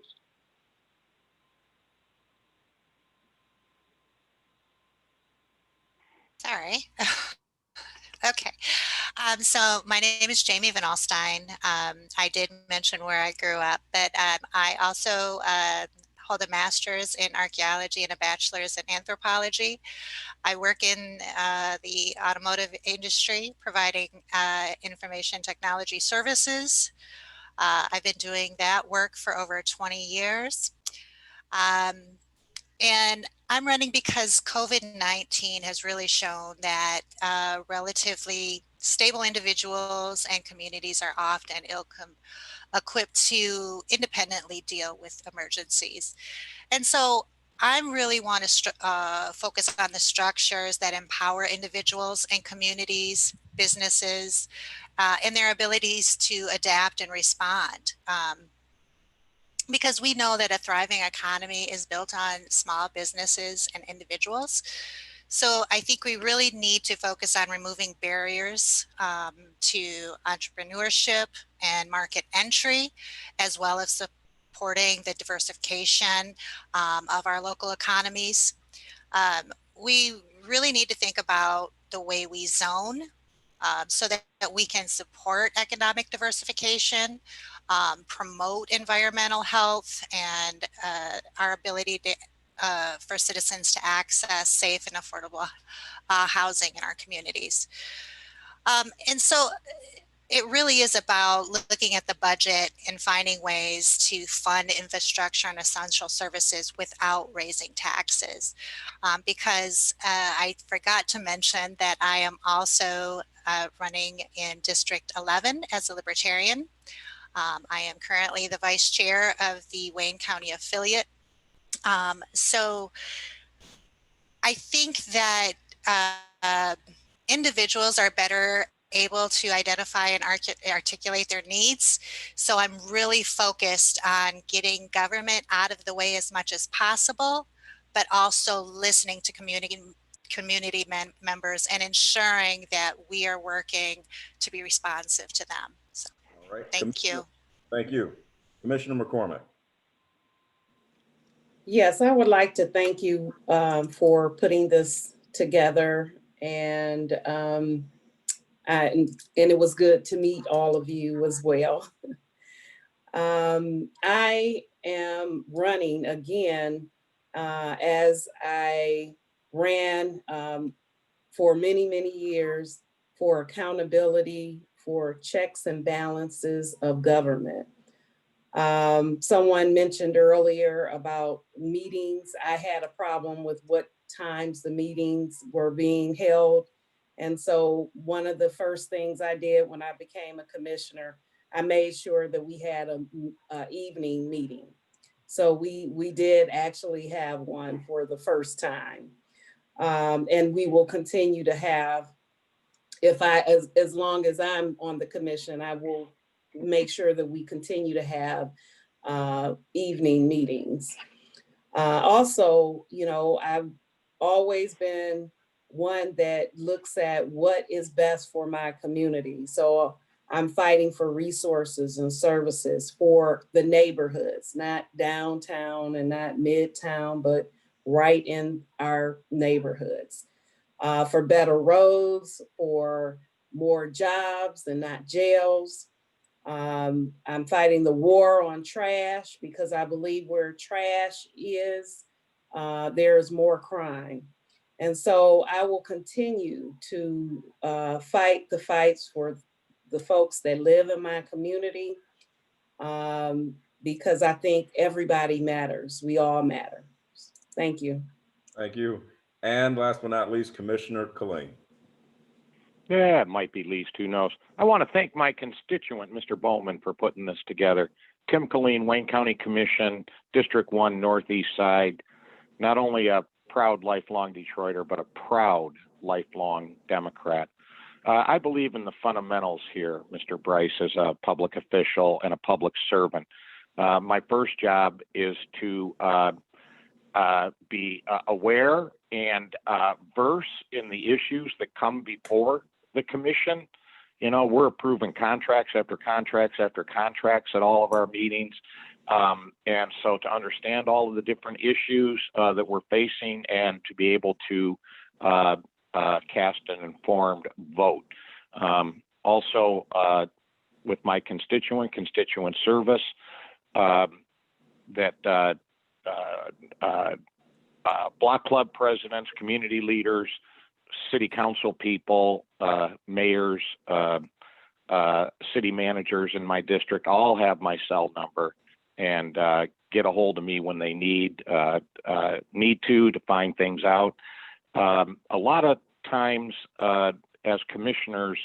Sorry. Okay. So my name is Jami VanAlstine. I did mention where I grew up, but I also hold a master's in archaeology and a bachelor's in anthropology. I work in the automotive industry, providing information technology services. I've been doing that work for over 20 years. And I'm running because COVID-19 has really shown that relatively stable individuals and communities are often ill-equipped to independently deal with emergencies. And so I really want to focus on the structures that empower individuals and communities, businesses, and their abilities to adapt and respond. Because we know that a thriving economy is built on small businesses and individuals. So I think we really need to focus on removing barriers to entrepreneurship and market entry, as well as supporting the diversification of our local economies. We really need to think about the way we zone so that we can support economic diversification, promote environmental health, and our ability to, for citizens to access safe and affordable housing in our communities. And so it really is about looking at the budget and finding ways to fund infrastructure and essential services without raising taxes. Because I forgot to mention that I am also running in District 11 as a Libertarian. I am currently the vice chair of the Wayne County affiliate. So I think that individuals are better able to identify and articulate their needs. So I'm really focused on getting government out of the way as much as possible, but also listening to community members and ensuring that we are working to be responsive to them. So, all right. Thank you. Thank you. Commissioner McCormick. Yes, I would like to thank you for putting this together, and it was good to meet all of you as well. I am running again as I ran for many, many years for accountability, for checks and balances of government. Someone mentioned earlier about meetings. I had a problem with what times the meetings were being held. And so one of the first things I did when I became a commissioner, I made sure that we had a evening meeting. So we did actually have one for the first time. And we will continue to have, as long as I'm on the commission, I will make sure that we continue to have evening meetings. Also, I've always been one that looks at what is best for my community. So I'm fighting for resources and services for the neighborhoods, not downtown and not midtown, but right in our neighborhoods. For better roads, for more jobs and not jails. I'm fighting the war on trash because I believe where trash is, there's more crime. And so I will continue to fight the fights for the folks that live in my community because I think everybody matters. We all matter. Thank you. Thank you. And last but not least, Commissioner Killeen. Yeah, it might be least, who knows. I want to thank my constituent, Mr. Boman, for putting this together. Kim Killeen, Wayne County Commission, District 1, Northeast Side. Not only a proud lifelong Detroiter, but a proud lifelong Democrat. I believe in the fundamentals here, Mr. Brice, as a public official and a public servant. My first job is to be aware and verse in the issues that come before the commission. We're approving contracts after contracts after contracts at all of our meetings. And so to understand all of the different issues that we're facing and to be able to cast an informed vote. Also, with my constituent service, that block club presidents, community leaders, city council people, mayors, city managers in my district all have my cell number and get a hold of me when they need to find things out. A lot of times as commissioners,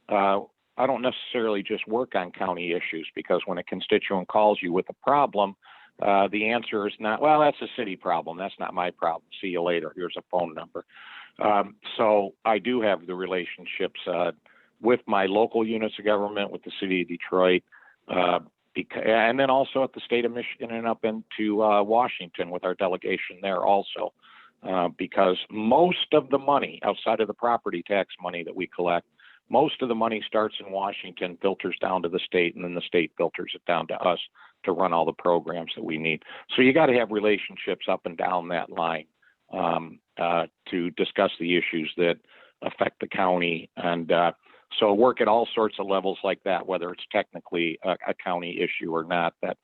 I don't necessarily just work on county issues, because when a constituent calls you with a problem, the answer is not, well, that's a city problem. That's not my problem. See you later. Here's a phone number. So I do have the relationships with my local units of government, with the city of Detroit, and then also at the state of Michigan and up into Washington with our delegation there also, because most of the money outside of the property tax money that we collect, most of the money starts in Washington, filters down to the state, and then the state filters it down to us to run all the programs that we need. So you got to have relationships up and down that line to discuss the issues that affect the county. And so work at all sorts of levels like that, whether it's technically a county issue or not, that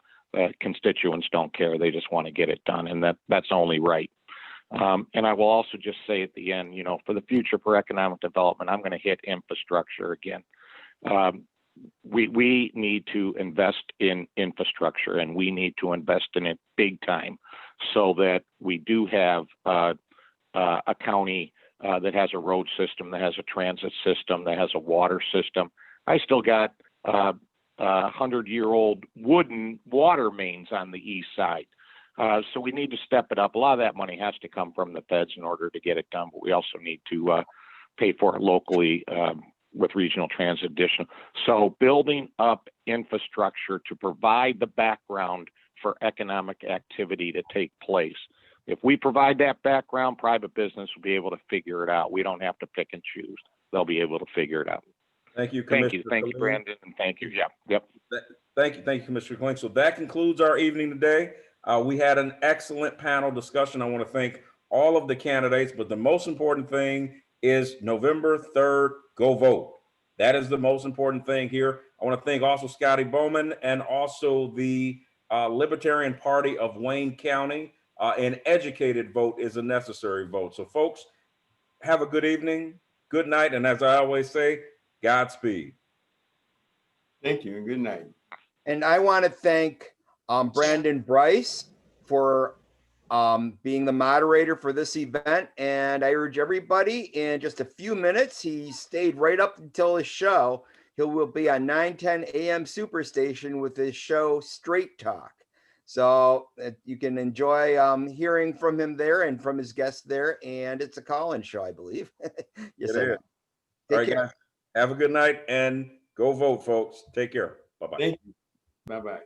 constituents don't care. They just want to get it done. And that's only right. And I will also just say at the end, for the future for economic development, I'm going to hit infrastructure again. We need to invest in infrastructure, and we need to invest in it big time so that we do have a county that has a road system, that has a transit system, that has a water system. I still got 100-year-old wooden water mains on the east side. So we need to step it up. A lot of that money has to come from the feds in order to get it done, but we also need to pay for it locally with regional transit addition. So building up infrastructure to provide the background for economic activity to take place. If we provide that background, private business will be able to figure it out. We don't have to pick and choose. They'll be able to figure it out. Thank you, Thank Commissioner. you, Brandon, and thank you. Yep. Thank you, Commissioner Killeen. So that concludes our evening today. We had an excellent panel discussion. I want to thank all of the candidates, but the most important thing is November 3rd, go vote. That is the most important thing here. I want to thank also Scotty Boman and also the Libertarian Party of Wayne County. An educated vote is a necessary vote. So folks, have a good evening, good night, and as I always say, Godspeed. Thank you and good night. And I want to thank Brandon Brice for being the moderator for this event. And I urge everybody in just a few minutes, he stayed right up until his show. He will be on 910 AM Superstation with his show Straight Talk. So you can enjoy hearing from him there and from his guests there. And it's a call-in show, I believe. Yes, It is. Take All right, care. guys. Have a good night and go vote, folks. Take care. Bye-bye. Thank you. Bye-bye.